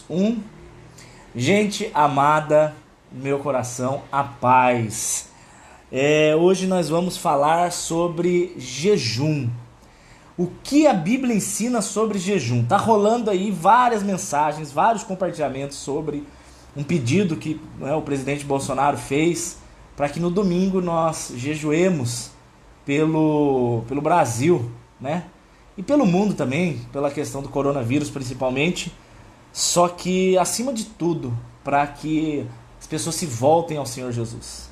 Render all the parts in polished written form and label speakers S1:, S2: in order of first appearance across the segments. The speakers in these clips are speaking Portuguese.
S1: Um, gente amada, meu coração, a paz. Hoje nós vamos falar sobre jejum. O que a Bíblia ensina sobre jejum? Tá rolando aí várias mensagens, vários compartilhamentos sobre um pedido que o presidente Bolsonaro fez para que no domingo nós jejuemos pelo Brasil, né? E pelo mundo também, pela questão do coronavírus principalmente. Só que, acima de tudo, para que as pessoas se voltem ao Senhor Jesus.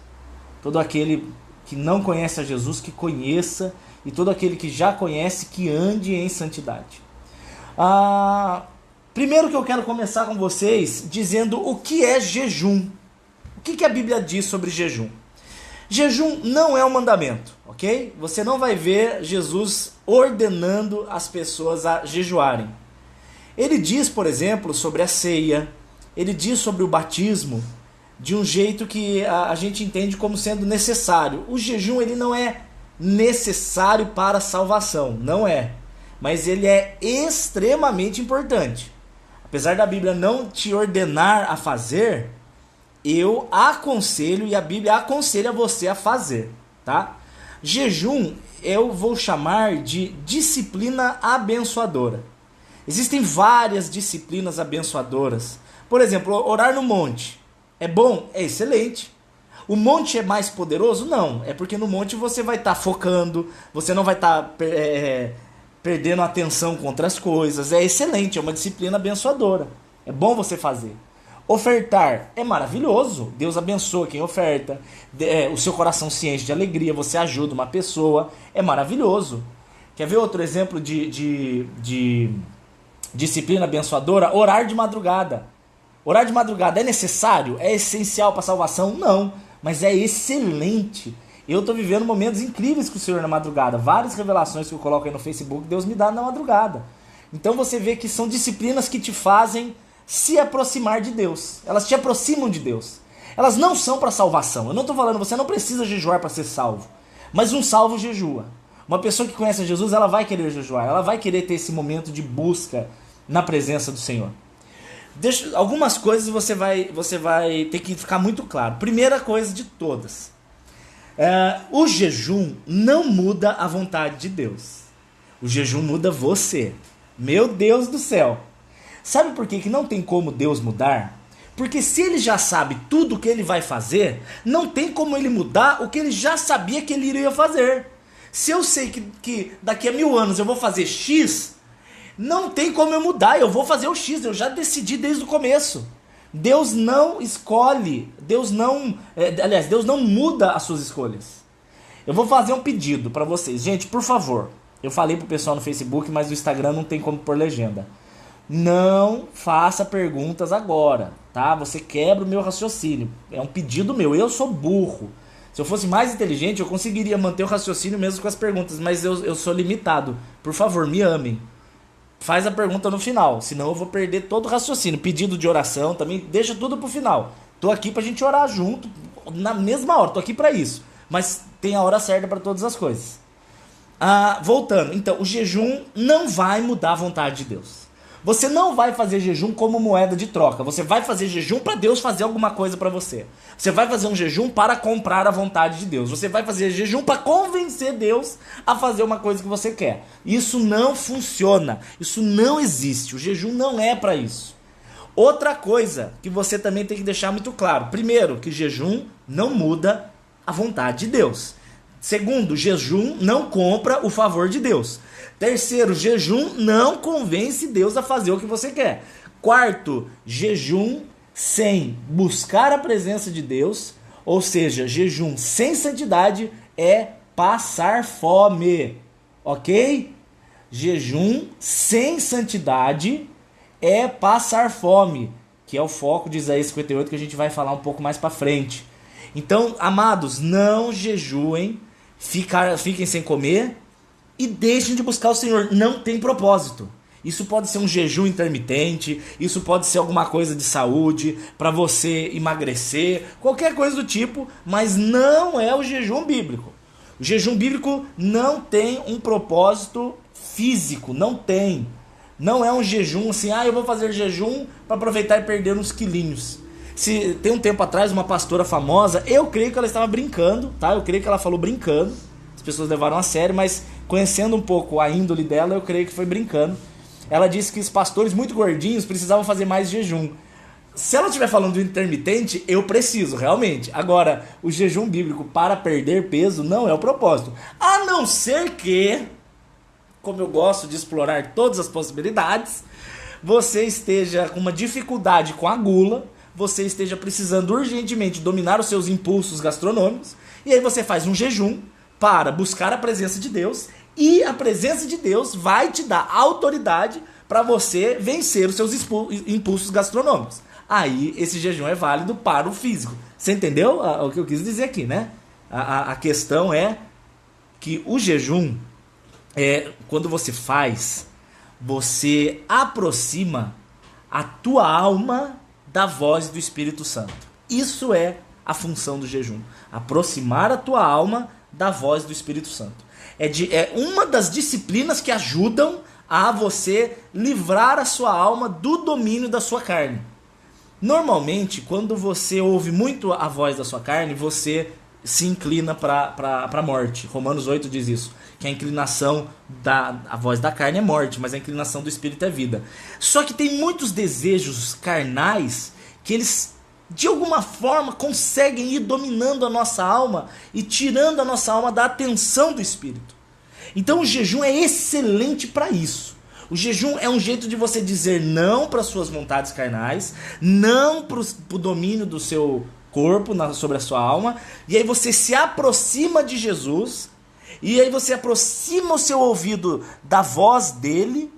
S1: Todo aquele que não conhece a Jesus, que conheça, e todo aquele que já conhece, que ande em santidade. Primeiro que eu quero começar com vocês dizendo o que é jejum. O que a Bíblia diz sobre jejum? Jejum não é um mandamento, ok? Você não vai ver Jesus ordenando as pessoas a jejuarem. Ele diz, por exemplo, sobre a ceia, ele diz sobre o batismo, de um jeito que a gente entende como sendo necessário. O jejum ele não é necessário para a salvação, não é. Mas ele é extremamente importante. Apesar da Bíblia não te ordenar a fazer, eu aconselho e a Bíblia aconselha você a fazer, tá? Jejum eu vou chamar de disciplina abençoadora. Existem várias disciplinas abençoadoras. Por exemplo, orar no monte. É bom? É excelente. O monte é mais poderoso? Não. É porque no monte você vai estar focando, você não vai estar perdendo a atenção com outras coisas. É excelente, é uma disciplina abençoadora. É bom você fazer. Ofertar é maravilhoso. Deus abençoa quem oferta. O seu coração se enche de alegria, você ajuda uma pessoa. É maravilhoso. Quer ver outro exemplo de disciplina abençoadora? Orar de madrugada. Orar de madrugada é necessário? É essencial para a salvação? Não, mas é excelente. Eu estou vivendo momentos incríveis com o Senhor na madrugada. Várias revelações que eu coloco aí no Facebook, Deus me dá na madrugada. Então você vê que são disciplinas que te fazem se aproximar de Deus. Elas te aproximam de Deus. Elas não são para salvação. Eu não estou falando, você não precisa jejuar para ser salvo. Mas um salvo jejua. Uma pessoa que conhece Jesus, ela vai querer jejuar. Ela vai querer ter esse momento de busca na presença do Senhor. Algumas coisas você vai ter que ficar muito claro. Primeira coisa de todas. O jejum não muda a vontade de Deus. O jejum muda você. Meu Deus do céu. Sabe por que não tem como Deus mudar? Porque se ele já sabe tudo o que ele vai fazer, não tem como ele mudar o que ele já sabia que ele iria fazer. Se eu sei que daqui a 1000 anos eu vou fazer X, não tem como eu mudar, eu vou fazer o X, eu já decidi desde o começo. Deus não escolhe, Deus não muda as suas escolhas. Eu vou fazer um pedido para vocês. Gente, por favor, eu falei pro pessoal no Facebook, mas no Instagram não tem como pôr legenda. Não faça perguntas agora, tá? Você quebra o meu raciocínio. É um pedido meu, eu sou burro. Se eu fosse mais inteligente, eu conseguiria manter o raciocínio mesmo com as perguntas, mas eu sou limitado. Por favor, me amem. Faz a pergunta no final, senão eu vou perder todo o raciocínio. Pedido de oração também, deixa tudo pro final. Tô aqui pra gente orar junto, na mesma hora, tô aqui pra isso. Mas tem a hora certa pra todas as coisas. Voltando, então, o jejum não vai mudar a vontade de Deus. Você não vai fazer jejum como moeda de troca. Você vai fazer jejum para Deus fazer alguma coisa para você. Você vai fazer um jejum para comprar a vontade de Deus. Você vai fazer jejum para convencer Deus a fazer uma coisa que você quer. Isso não funciona. Isso não existe. O jejum não é para isso. Outra coisa que você também tem que deixar muito claro. Primeiro, que jejum não muda a vontade de Deus. Segundo, jejum não compra o favor de Deus. Terceiro, jejum não convence Deus a fazer o que você quer. Quarto, jejum sem buscar a presença de Deus, ou seja, jejum sem santidade é passar fome, ok? Jejum sem santidade é passar fome, que é o foco de Isaías 58 que a gente vai falar um pouco mais para frente. Então, amados, não jejuem, fiquem sem comer e deixem de buscar o Senhor. Não tem propósito. Isso pode ser um jejum intermitente, isso pode ser alguma coisa de saúde, para você emagrecer, qualquer coisa do tipo, mas não é o jejum bíblico. O jejum bíblico não tem um propósito físico, não tem. Não é um jejum assim, eu vou fazer jejum para aproveitar e perder uns quilinhos. Se tem um tempo atrás uma pastora famosa, eu creio que ela estava brincando, tá? Eu creio que ela falou brincando. As pessoas levaram a sério, mas conhecendo um pouco a índole dela, eu creio que foi brincando. Ela disse que os pastores muito gordinhos precisavam fazer mais jejum. Se ela estiver falando do intermitente, eu preciso, realmente. Agora, o jejum bíblico para perder peso não é o propósito. A não ser que, como eu gosto de explorar todas as possibilidades, você esteja com uma dificuldade com a gula, você esteja precisando urgentemente dominar os seus impulsos gastronômicos, e aí você faz um jejum para buscar a presença de Deus, e a presença de Deus vai te dar autoridade para você vencer os seus impulsos gastronômicos. Aí esse jejum é válido para o físico. Você entendeu o que eu quis dizer aqui, né? A questão é que o jejum, quando você faz, você aproxima a tua alma da voz do Espírito Santo. Isso é a função do jejum. Aproximar a tua alma da voz do Espírito Santo. É uma das disciplinas que ajudam a você livrar a sua alma do domínio da sua carne. Normalmente, quando você ouve muito a voz da sua carne, você se inclina para a morte. Romanos 8 diz isso, que a inclinação a voz da carne é morte, mas a inclinação do espírito é vida. Só que tem muitos desejos carnais que eles, de alguma forma, conseguem ir dominando a nossa alma e tirando a nossa alma da atenção do espírito. Então o jejum é excelente para isso. O jejum é um jeito de você dizer não para as suas vontades carnais, não para o domínio do seu corpo sobre a sua alma, e aí você se aproxima de Jesus, e aí você aproxima o seu ouvido da voz dele,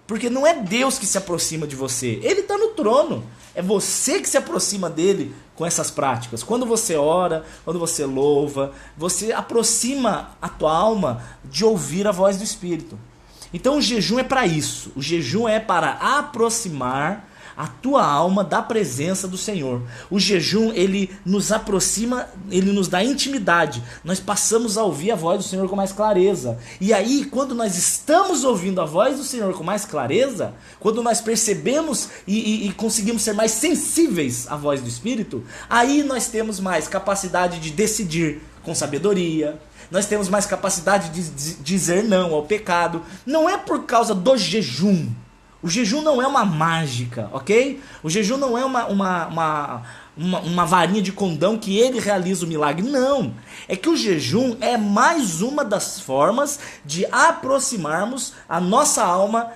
S1: porque não é Deus que se aproxima de você, ele está no trono, é você que se aproxima dele com essas práticas. Quando você ora, quando você louva, você aproxima a tua alma de ouvir a voz do Espírito. Então o jejum é para isso. O jejum é para aproximar a tua alma da presença do Senhor. O jejum, ele nos aproxima, ele nos dá intimidade. Nós passamos a ouvir a voz do Senhor com mais clareza. E aí, quando nós estamos ouvindo a voz do Senhor com mais clareza, quando nós percebemos e conseguimos ser mais sensíveis à voz do Espírito, aí nós temos mais capacidade de decidir com sabedoria. Nós temos mais capacidade de dizer não ao pecado. Não é por causa do jejum. O jejum não é uma mágica, ok? O jejum não é uma varinha de condão que ele realiza o milagre. Não. É que o jejum é mais uma das formas de aproximarmos a nossa alma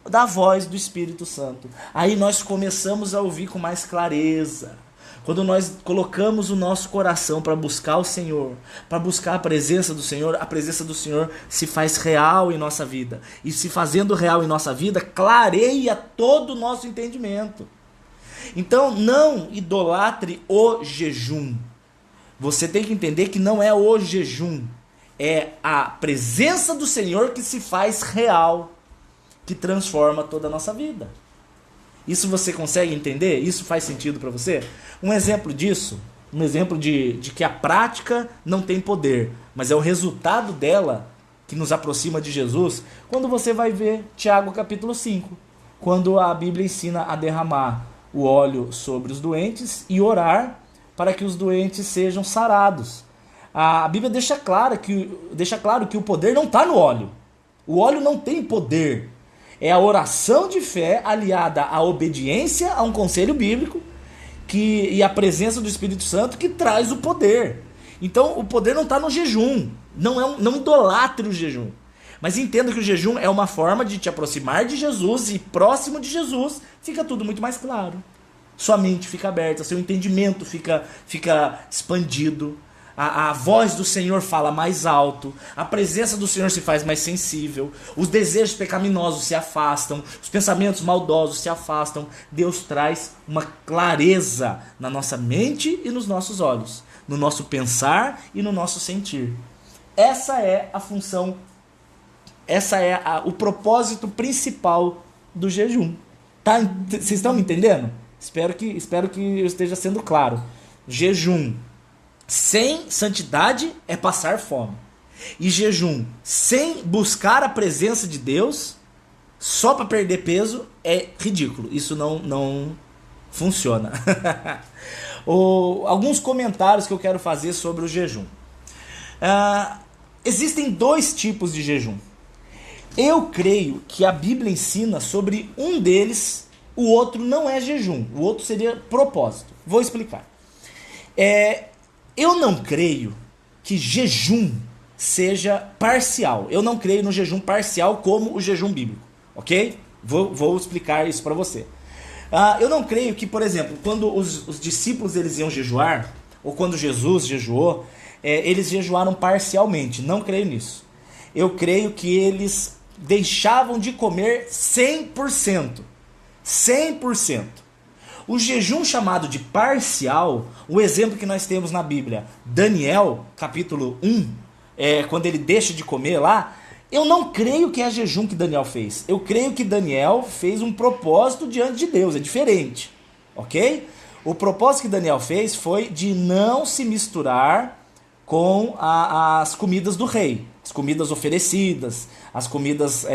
S1: da voz do Espírito Santo. Aí nós começamos a ouvir com mais clareza. Quando nós colocamos o nosso coração para buscar o Senhor, para buscar a presença do Senhor se faz real em nossa vida. E se fazendo real em nossa vida, clareia todo o nosso entendimento. Então não idolatre o jejum. Você tem que entender que não é o jejum, é a presença do Senhor que se faz real, que transforma toda a nossa vida. Isso você consegue entender? Isso faz sentido para você? Um exemplo disso, um exemplo de que a prática não tem poder, mas é o resultado dela que nos aproxima de Jesus, quando você vai ver Tiago capítulo 5, quando a Bíblia ensina a derramar o óleo sobre os doentes e orar para que os doentes sejam sarados. A Bíblia deixa claro que o poder não está no óleo. O óleo não tem poder. É a oração de fé aliada à obediência a um conselho bíblico e a presença do Espírito Santo que traz o poder. Então o poder não está no jejum. Não idolatre o jejum. Mas entenda que o jejum é uma forma de te aproximar de Jesus, e próximo de Jesus fica tudo muito mais claro. Sua mente fica aberta, seu entendimento fica expandido. A voz do Senhor fala mais alto, a presença do Senhor se faz mais sensível, os desejos pecaminosos se afastam, os pensamentos maldosos se afastam. Deus traz uma clareza na nossa mente e nos nossos olhos, no nosso pensar e no nosso sentir. Essa é a função, o propósito principal do jejum. Tá? Vocês estão me entendendo? Espero que eu esteja sendo claro. Jejum sem santidade é passar fome. E jejum sem buscar a presença de Deus só para perder peso é ridículo. Isso não funciona. Alguns comentários que eu quero fazer sobre o jejum. Existem dois tipos de jejum. Eu creio que a Bíblia ensina sobre um deles, o outro não é jejum, o outro seria propósito. Vou explicar. Eu não creio que jejum seja parcial. Eu não creio no jejum parcial como o jejum bíblico, ok? Vou explicar isso para você. Eu não creio que, por exemplo, quando os discípulos eles iam jejuar, ou quando Jesus jejuou, eles jejuaram parcialmente. Não creio nisso. Eu creio que eles deixavam de comer 100%. 100%. O jejum chamado de parcial, o exemplo que nós temos na Bíblia, Daniel, capítulo 1, quando ele deixa de comer lá, eu não creio que é jejum que Daniel fez. Eu creio que Daniel fez um propósito diante de Deus, é diferente, ok? O propósito que Daniel fez foi de não se misturar com as comidas do rei, as comidas oferecidas, as comidas...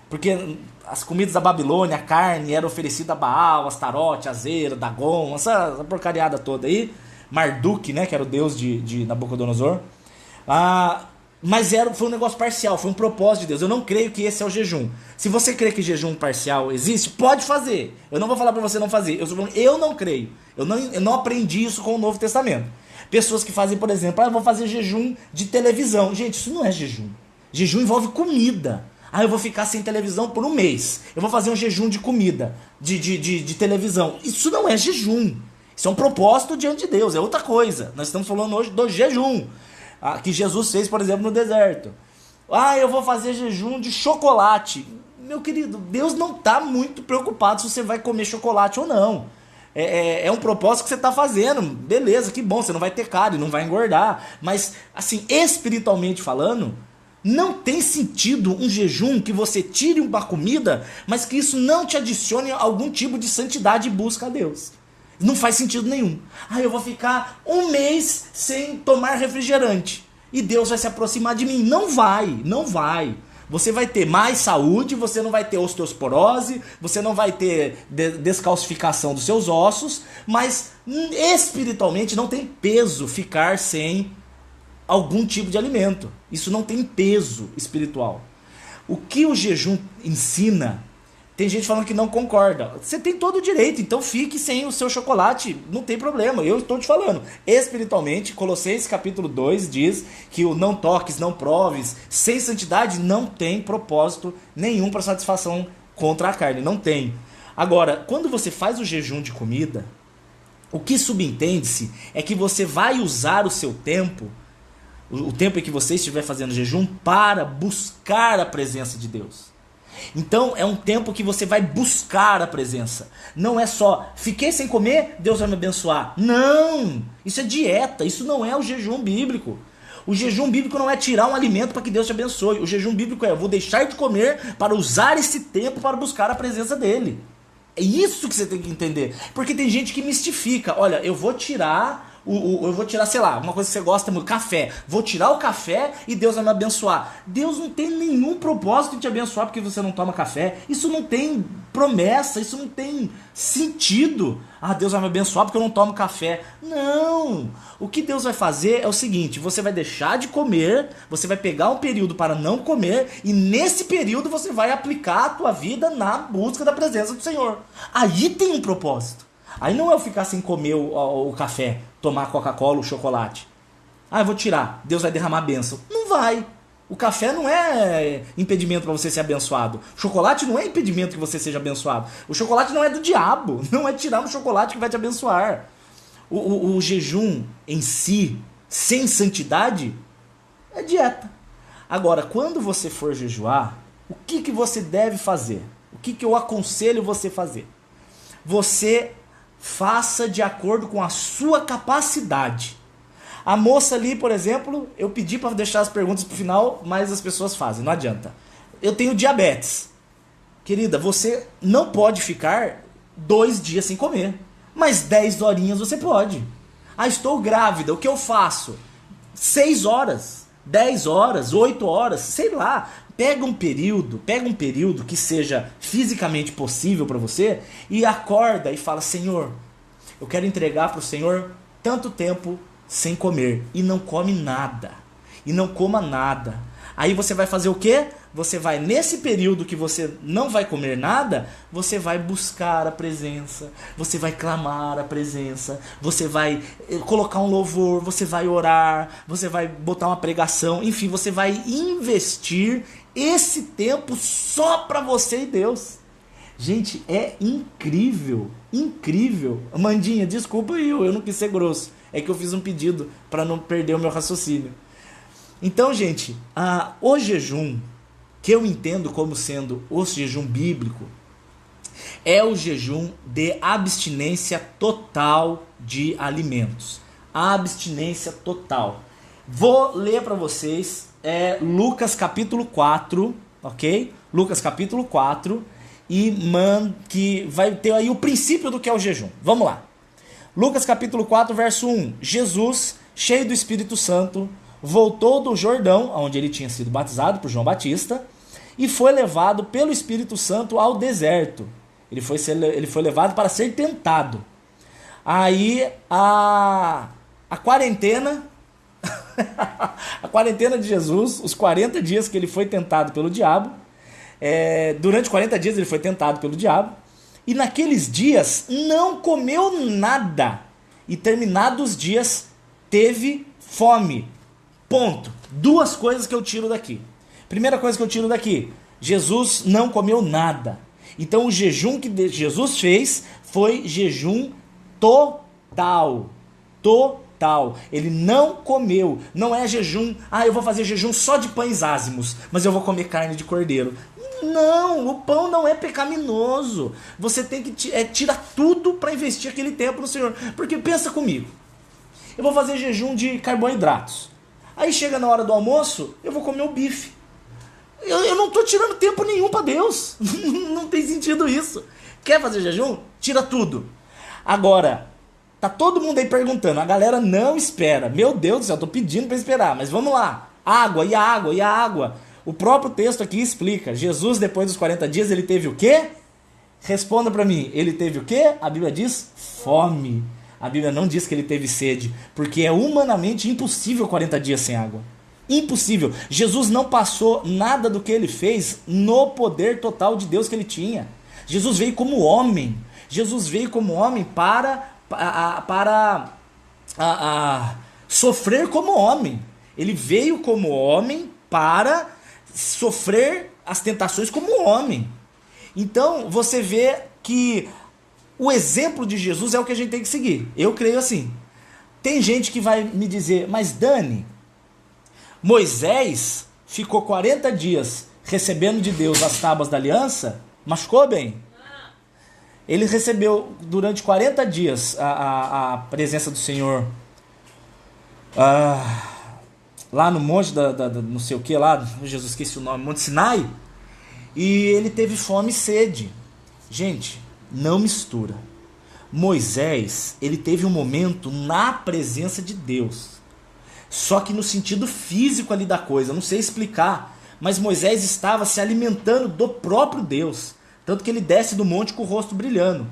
S1: porque as comidas da Babilônia, a carne era oferecida a Baal, Astarote, Azera, Dagon, essa porcariada toda aí. Marduk, né, que era o deus de Nabucodonosor. Mas foi um negócio parcial, foi um propósito de Deus. Eu não creio que esse é o jejum. Se você crê que jejum parcial existe, pode fazer. Eu não vou falar para você não fazer. Eu não creio. Eu não aprendi isso com o Novo Testamento. Pessoas que fazem, por exemplo, eu vou fazer jejum de televisão. Gente, isso não é jejum. Jejum envolve comida. Eu vou ficar sem televisão por um mês. Eu vou fazer um jejum de comida, de televisão. Isso não é jejum. Isso é um propósito diante de Deus, é outra coisa. Nós estamos falando hoje do jejum, que Jesus fez, por exemplo, no deserto. Eu vou fazer jejum de chocolate. Meu querido, Deus não está muito preocupado se você vai comer chocolate ou não. É um propósito que você está fazendo. Beleza, que bom, você não vai ter cárie, não vai engordar. Mas, assim, espiritualmente falando... Não tem sentido um jejum que você tire uma comida, mas que isso não te adicione algum tipo de santidade e busca a Deus. Não faz sentido nenhum. Eu vou ficar um mês sem tomar refrigerante e Deus vai se aproximar de mim. Não vai. Você vai ter mais saúde, você não vai ter osteoporose, você não vai ter descalcificação dos seus ossos, mas espiritualmente não tem peso ficar sem algum tipo de alimento. Isso não tem peso espiritual. O que o jejum ensina, tem gente falando que não concorda. Você tem todo o direito, então fique sem o seu chocolate, não tem problema. Eu estou te falando. Espiritualmente, Colossenses capítulo 2 diz que o não toques, não proves, sem santidade não tem propósito nenhum para satisfação contra a carne. Não tem. Agora, quando você faz o jejum de comida, o que subentende-se é que você vai usar o seu tempo, o tempo em que você estiver fazendo jejum, para buscar a presença de Deus. Então é um tempo que você vai buscar a presença. Não é só, fiquei sem comer, Deus vai me abençoar. Não, isso é dieta, isso não é o jejum bíblico. O jejum bíblico não é tirar um alimento para que Deus te abençoe. O jejum bíblico é, eu vou deixar de comer para usar esse tempo para buscar a presença dele. É isso que você tem que entender. Porque tem gente que mistifica. Olha, eu vou tirar, sei lá, uma coisa que você gosta muito, café. Vou tirar o café e Deus vai me abençoar. Deus não tem nenhum propósito em te abençoar porque você não toma café. Isso não tem promessa, isso não tem sentido. Deus vai me abençoar porque eu não tomo café. Não! O que Deus vai fazer é o seguinte, você vai deixar de comer, você vai pegar um período para não comer e nesse período você vai aplicar a tua vida na busca da presença do Senhor. Aí tem um propósito. Aí não é eu ficar sem comer o café, tomar Coca-Cola, o chocolate. Eu vou tirar, Deus vai derramar a bênção. Não vai. O café não é impedimento para você ser abençoado. O chocolate não é impedimento que você seja abençoado. O chocolate não é do diabo. Não é tirar o chocolate que vai te abençoar. O jejum em si, sem santidade, é dieta. Agora, quando você for jejuar, o que você deve fazer? O que eu aconselho você fazer? Você faça de acordo com a sua capacidade. A moça ali, por exemplo, eu pedi para deixar as perguntas pro final, mas as pessoas fazem, não adianta. Eu tenho diabetes. Querida, você não pode ficar 2 dias sem comer, mas 10 horinhas você pode. Estou grávida, o que eu faço? 6 horas. 10 horas, 8 horas, sei lá. Pega um período que seja fisicamente possível para você e acorda e fala: Senhor, eu quero entregar para o Senhor tanto tempo sem comer. E não come nada. E não coma nada. Aí você vai fazer o quê? Você vai, nesse período que você não vai comer nada, você vai buscar a presença, você vai clamar a presença, você vai colocar um louvor, você vai orar, você vai botar uma pregação, enfim, você vai investir esse tempo só para você e Deus. Gente, é incrível, incrível. Amandinha, desculpa eu não quis ser grosso, é que eu fiz um pedido para não perder o meu raciocínio. Então, gente, o jejum, que eu entendo como sendo o jejum bíblico, é o jejum de abstinência total de alimentos. Abstinência total. Vou ler para vocês Lucas capítulo 4, ok? Lucas capítulo 4, que vai ter aí o princípio do que é o jejum. Vamos lá. Lucas capítulo 4, verso 1. Jesus, cheio do Espírito Santo, voltou do Jordão, onde ele tinha sido batizado por João Batista, e foi levado pelo Espírito Santo ao deserto. Ele foi levado para ser tentado. Aí a quarentena, a quarentena de Jesus, os 40 dias que ele foi tentado pelo diabo, durante 40 dias ele foi tentado pelo diabo, e naqueles dias não comeu nada, e terminados os dias teve fome. Ponto. Duas coisas que eu tiro daqui. Primeira coisa que eu tiro daqui: Jesus não comeu nada. Então o jejum que Jesus fez foi jejum total. Total. Ele não comeu. Não é jejum, eu vou fazer jejum só de pães ázimos, mas eu vou comer carne de cordeiro. Não, o pão não é pecaminoso. Você tem que tirar tudo para investir aquele tempo no Senhor. Porque pensa comigo, eu vou fazer jejum de carboidratos. Aí chega na hora do almoço, eu vou comer o bife. Eu não estou tirando tempo nenhum para Deus. Não tem sentido isso. Quer fazer jejum? Tira tudo. Agora, tá todo mundo aí perguntando. A galera não espera. Meu Deus do céu, eu estou pedindo para esperar. Mas vamos lá. Água, e a água, e a água? O próprio texto aqui explica. Jesus, depois dos 40 dias, ele teve o quê? Responda para mim. Ele teve o quê? A Bíblia diz fome. A Bíblia não diz que ele teve sede, porque é humanamente impossível 40 dias sem água. Impossível. Jesus não passou nada do que ele fez no poder total de Deus que ele tinha. Jesus veio como homem. Jesus veio como homem para sofrer como homem. Ele veio como homem para sofrer as tentações como homem. Então você vê que o exemplo de Jesus é o que a gente tem que seguir. Eu creio assim. Tem gente que vai me dizer: mas Dani, Moisés ficou 40 dias recebendo de Deus as tábuas da aliança, machucou bem? Ele recebeu durante 40 dias a presença do Senhor lá no monte não sei o que lá, Jesus, esqueci o nome, Monte Sinai, e ele teve fome e sede. Gente, não mistura. Moisés, ele teve um momento na presença de Deus, só que no sentido físico ali da coisa, não sei explicar, mas Moisés estava se alimentando do próprio Deus, tanto que ele desce do monte com o rosto brilhando.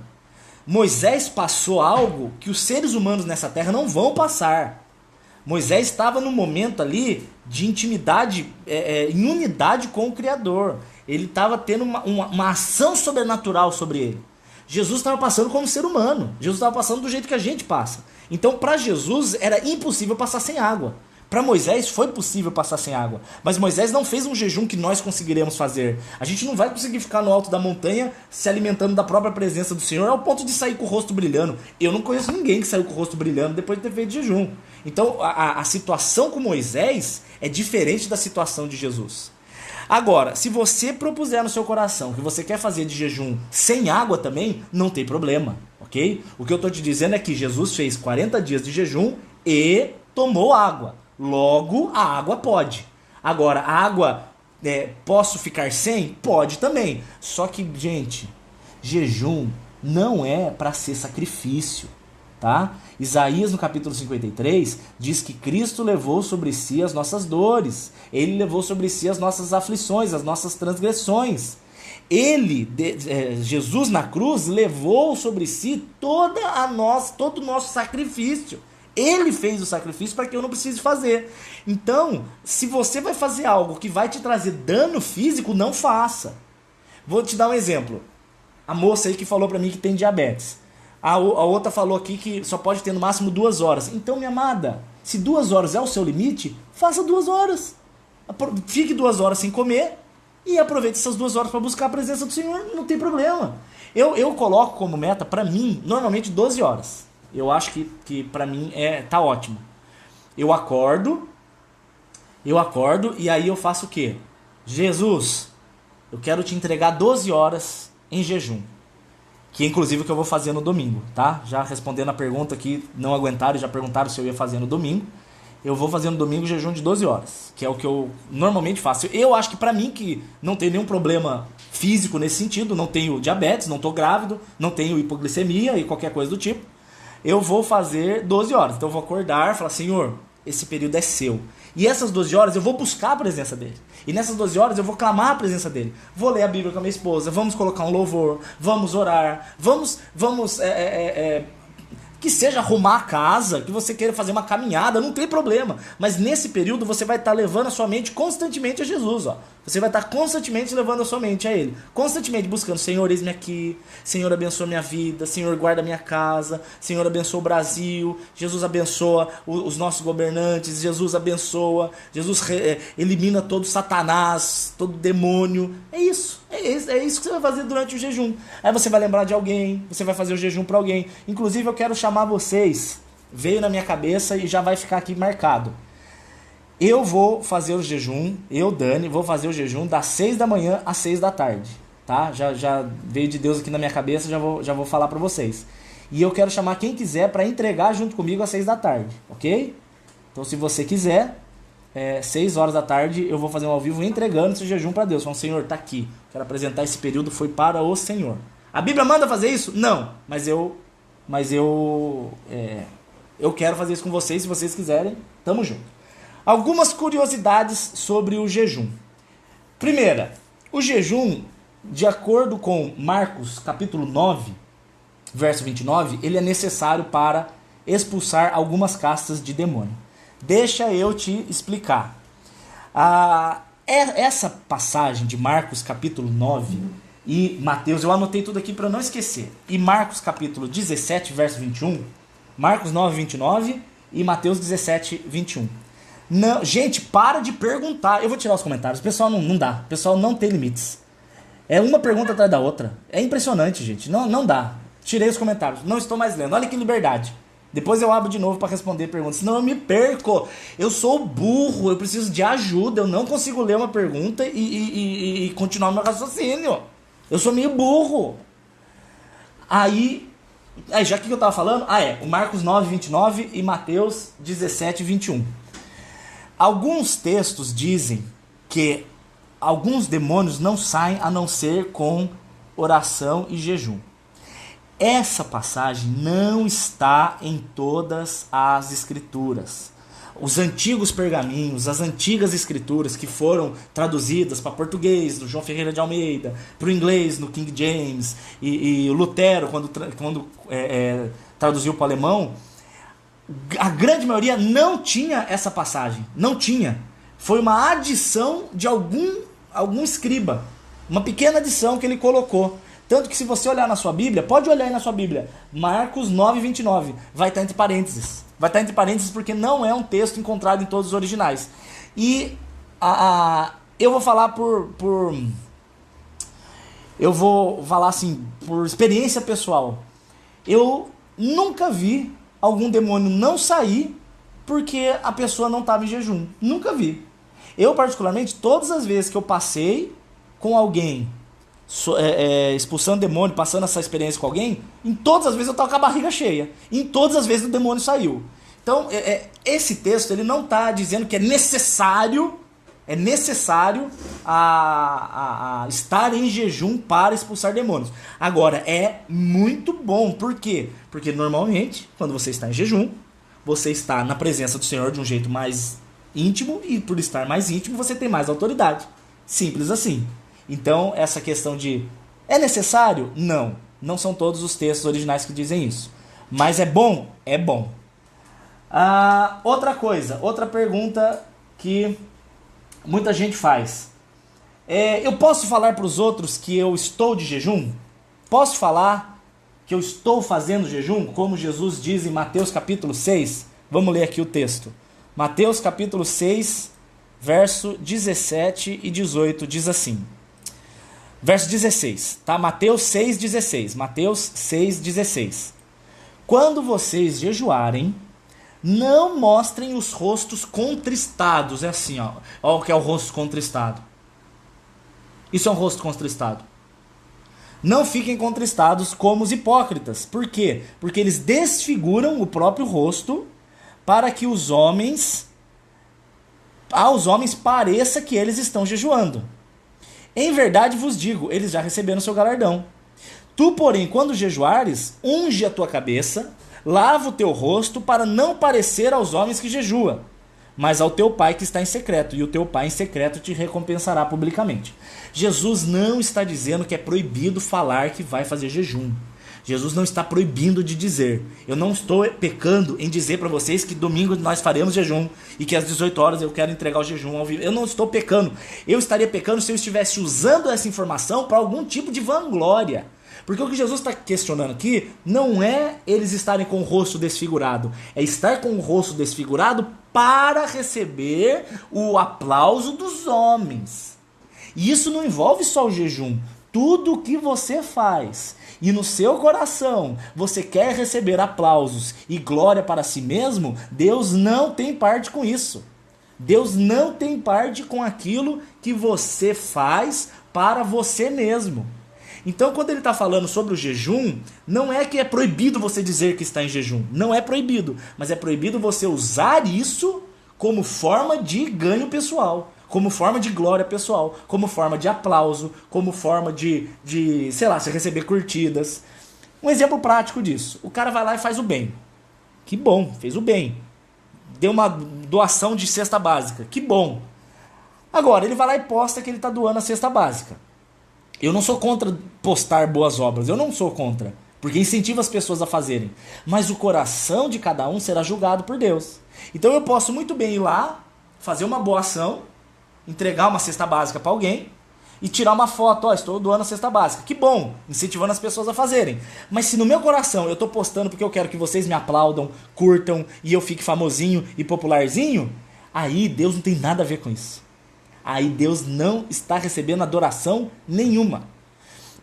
S1: Moisés passou algo que os seres humanos nessa terra não vão passar. Moisés estava num momento ali de intimidade, em unidade com o Criador. Ele estava tendo uma ação sobrenatural sobre ele. Jesus estava passando como ser humano. Jesus estava passando do jeito que a gente passa. Então, para Jesus, era impossível passar sem água. Para Moisés, foi possível passar sem água. Mas Moisés não fez um jejum que nós conseguiremos fazer. A gente não vai conseguir ficar no alto da montanha se alimentando da própria presença do Senhor ao ponto de sair com o rosto brilhando. Eu não conheço ninguém que saiu com o rosto brilhando depois de ter feito jejum. Então, a situação com Moisés é diferente da situação de Jesus. Agora, se você propuser no seu coração que você quer fazer de jejum sem água também, não tem problema, ok? O que eu estou te dizendo é que Jesus fez 40 dias de jejum e tomou água. Logo, a água pode. Agora, a água, posso ficar sem? Pode também. Só que, gente, jejum não é para ser sacrifício, tá? Isaías no capítulo 53 diz que Cristo levou sobre si as nossas dores, ele levou sobre si as nossas aflições, as nossas transgressões. Jesus na cruz levou sobre si todo o nosso sacrifício. Ele fez o sacrifício para que eu não precise fazer. Então, se você vai fazer algo que vai te trazer dano físico, não faça. Vou te dar um exemplo. A moça aí que falou para mim que tem diabetes. A outra falou aqui que só pode ter no máximo 2 horas. Então, minha amada, se 2 horas é o seu limite, faça 2 horas. Fique 2 horas sem comer e aproveite essas 2 horas para buscar a presença do Senhor. Não tem problema. Eu coloco como meta, para mim, normalmente 12 horas. Eu acho que para mim tá ótimo. Eu acordo e aí eu faço o quê? Jesus, eu quero te entregar 12 horas em jejum. Que é inclusive o que eu vou fazer no domingo, tá? Já respondendo a pergunta que não aguentaram e já perguntaram se eu ia fazer no domingo. Eu vou fazer no domingo jejum de 12 horas, que é o que eu normalmente faço. Eu acho que pra mim, que não tenho nenhum problema físico nesse sentido, não tenho diabetes, não tô grávido, não tenho hipoglicemia e qualquer coisa do tipo, eu vou fazer 12 horas. Então eu vou acordar e falar, Senhor, esse período é seu. E essas 12 horas eu vou buscar a presença dele. E nessas 12 horas eu vou clamar a presença dele. Vou ler a Bíblia com a minha esposa, vamos colocar um louvor, vamos orar, vamos que seja arrumar a casa, que você queira fazer uma caminhada, não tem problema. Mas nesse período você vai estar levando a sua mente constantemente a Jesus, ó. Você vai estar constantemente levando a sua mente a Ele. Constantemente buscando, Senhor, eis-me aqui. Senhor, abençoa minha vida. Senhor, guarda minha casa. Senhor, abençoa o Brasil. Jesus abençoa os nossos governantes. Jesus abençoa. Jesus elimina todo Satanás, todo demônio. É isso. É isso que você vai fazer durante o jejum. Aí você vai lembrar de alguém. Você vai fazer o jejum para alguém. Inclusive eu quero chamar vocês. Veio na minha cabeça e já vai ficar aqui marcado. Eu vou fazer o jejum, Dani, vou fazer o jejum das 6 da manhã às 6 da tarde, tá? Já veio de Deus aqui na minha cabeça, já vou falar pra vocês. E eu quero chamar quem quiser para entregar junto comigo às 6 da tarde, ok? Então se você quiser, 6 horas da tarde eu vou fazer um ao vivo entregando esse jejum pra Deus. Falando, Senhor, tá aqui, quero apresentar esse período, foi para o Senhor. A Bíblia manda fazer isso? Não, mas eu quero fazer isso com vocês, se vocês quiserem, tamo junto. Algumas curiosidades sobre o jejum. Primeira, o jejum, de acordo com Marcos capítulo 9, verso 29, ele é necessário para expulsar algumas castas de demônio. Deixa eu te explicar. Essa passagem de Marcos capítulo 9 e Mateus, eu anotei tudo aqui para não esquecer. E Marcos capítulo 17, verso 21, Marcos 9, 29 e Mateus 17, 21. Não, gente, para de perguntar. Eu vou tirar os comentários. O pessoal não dá. O pessoal não tem limites. É uma pergunta atrás da outra. É impressionante, gente. Não dá. Tirei os comentários. Não estou mais lendo. Olha que liberdade. Depois eu abro de novo para responder perguntas. Senão eu me perco. Eu sou burro. Eu preciso de ajuda. Eu não consigo ler uma pergunta e continuar meu raciocínio. Eu sou meio burro. Aí já que eu tava falando? O Marcos 9, 29 e Mateus 17, 21. Alguns textos dizem que alguns demônios não saem a não ser com oração e jejum. Essa passagem não está em todas as escrituras. Os antigos pergaminhos, as antigas escrituras que foram traduzidas para português, do João Ferreira de Almeida, para o inglês, no King James, e o Lutero, quando traduziu para o alemão, a grande maioria não tinha essa passagem. Não tinha. Foi uma adição de algum escriba. Uma pequena adição que ele colocou. Tanto que se você olhar na sua Bíblia, pode olhar aí na sua Bíblia, Marcos 9, 29, vai estar entre parênteses. Vai estar entre parênteses porque não é um texto encontrado em todos os originais. E eu vou falar eu vou falar assim, por experiência pessoal. Eu nunca vi algum demônio não sair porque a pessoa não estava em jejum. Nunca vi. Eu, particularmente, todas as vezes que eu passei com alguém expulsando demônio, passando essa experiência com alguém, em todas as vezes eu estava com a barriga cheia. Em todas as vezes o demônio saiu. Então, esse texto ele não está dizendo que é necessário É necessário a estar em jejum para expulsar demônios. Agora, é muito bom. Por quê? Porque normalmente, quando você está em jejum, você está na presença do Senhor de um jeito mais íntimo, e por estar mais íntimo, você tem mais autoridade. Simples assim. Então, essa questão de é necessário? Não. Não são todos os textos originais que dizem isso. Mas é bom? É bom. Outra coisa, outra pergunta que muita gente faz. Eu posso falar para os outros que eu estou de jejum? Posso falar que eu estou fazendo jejum? Como Jesus diz em Mateus capítulo 6. Vamos ler aqui o texto. Mateus capítulo 6, verso 17 e 18 diz assim. Verso 16, tá? Mateus 6,16. Mateus 6,16. Quando vocês jejuarem, não mostrem os rostos contristados. É assim, ó. Olha o que é o rosto contristado. Isso é um rosto contristado. Não fiquem contristados como os hipócritas. Por quê? Porque eles desfiguram o próprio rosto para que aos homens pareça que eles estão jejuando. Em verdade vos digo, eles já receberam seu galardão. Tu, porém, quando jejuares, unge a tua cabeça, lava o teu rosto, para não parecer aos homens que jejua, mas ao teu pai que está em secreto, e o teu pai em secreto te recompensará publicamente. Jesus não está dizendo que é proibido falar que vai fazer jejum. Jesus não está proibindo de dizer. Eu não estou pecando em dizer para vocês que domingo nós faremos jejum e que às 18 horas eu quero entregar o jejum ao vivo. Eu não estou pecando. Eu estaria pecando se eu estivesse usando essa informação para algum tipo de vanglória. Porque o que Jesus está questionando aqui não é eles estarem com o rosto desfigurado. É estar com o rosto desfigurado para receber o aplauso dos homens. E isso não envolve só o jejum. Tudo o que você faz e no seu coração você quer receber aplausos e glória para si mesmo, Deus não tem parte com isso. Deus não tem parte com aquilo que você faz para você mesmo. Então, quando ele está falando sobre o jejum, não é que é proibido você dizer que está em jejum. Não é proibido, mas é proibido você usar isso como forma de ganho pessoal, como forma de glória pessoal, como forma de aplauso, como forma de sei lá, você receber curtidas. Um exemplo prático disso. O cara vai lá e faz o bem. Que bom, fez o bem. Deu uma doação de cesta básica. Que bom. Agora, ele vai lá e posta que ele está doando a cesta básica. Eu não sou contra postar boas obras. Eu não sou contra. Porque incentiva as pessoas a fazerem. Mas o coração de cada um será julgado por Deus. Então eu posso muito bem ir lá, fazer uma boa ação, entregar uma cesta básica para alguém e tirar uma foto, estou doando a cesta básica. Que bom, incentivando as pessoas a fazerem. Mas se no meu coração eu estou postando porque eu quero que vocês me aplaudam, curtam e eu fique famosinho e popularzinho, aí Deus não tem nada a ver com isso. Aí Deus não está recebendo adoração nenhuma.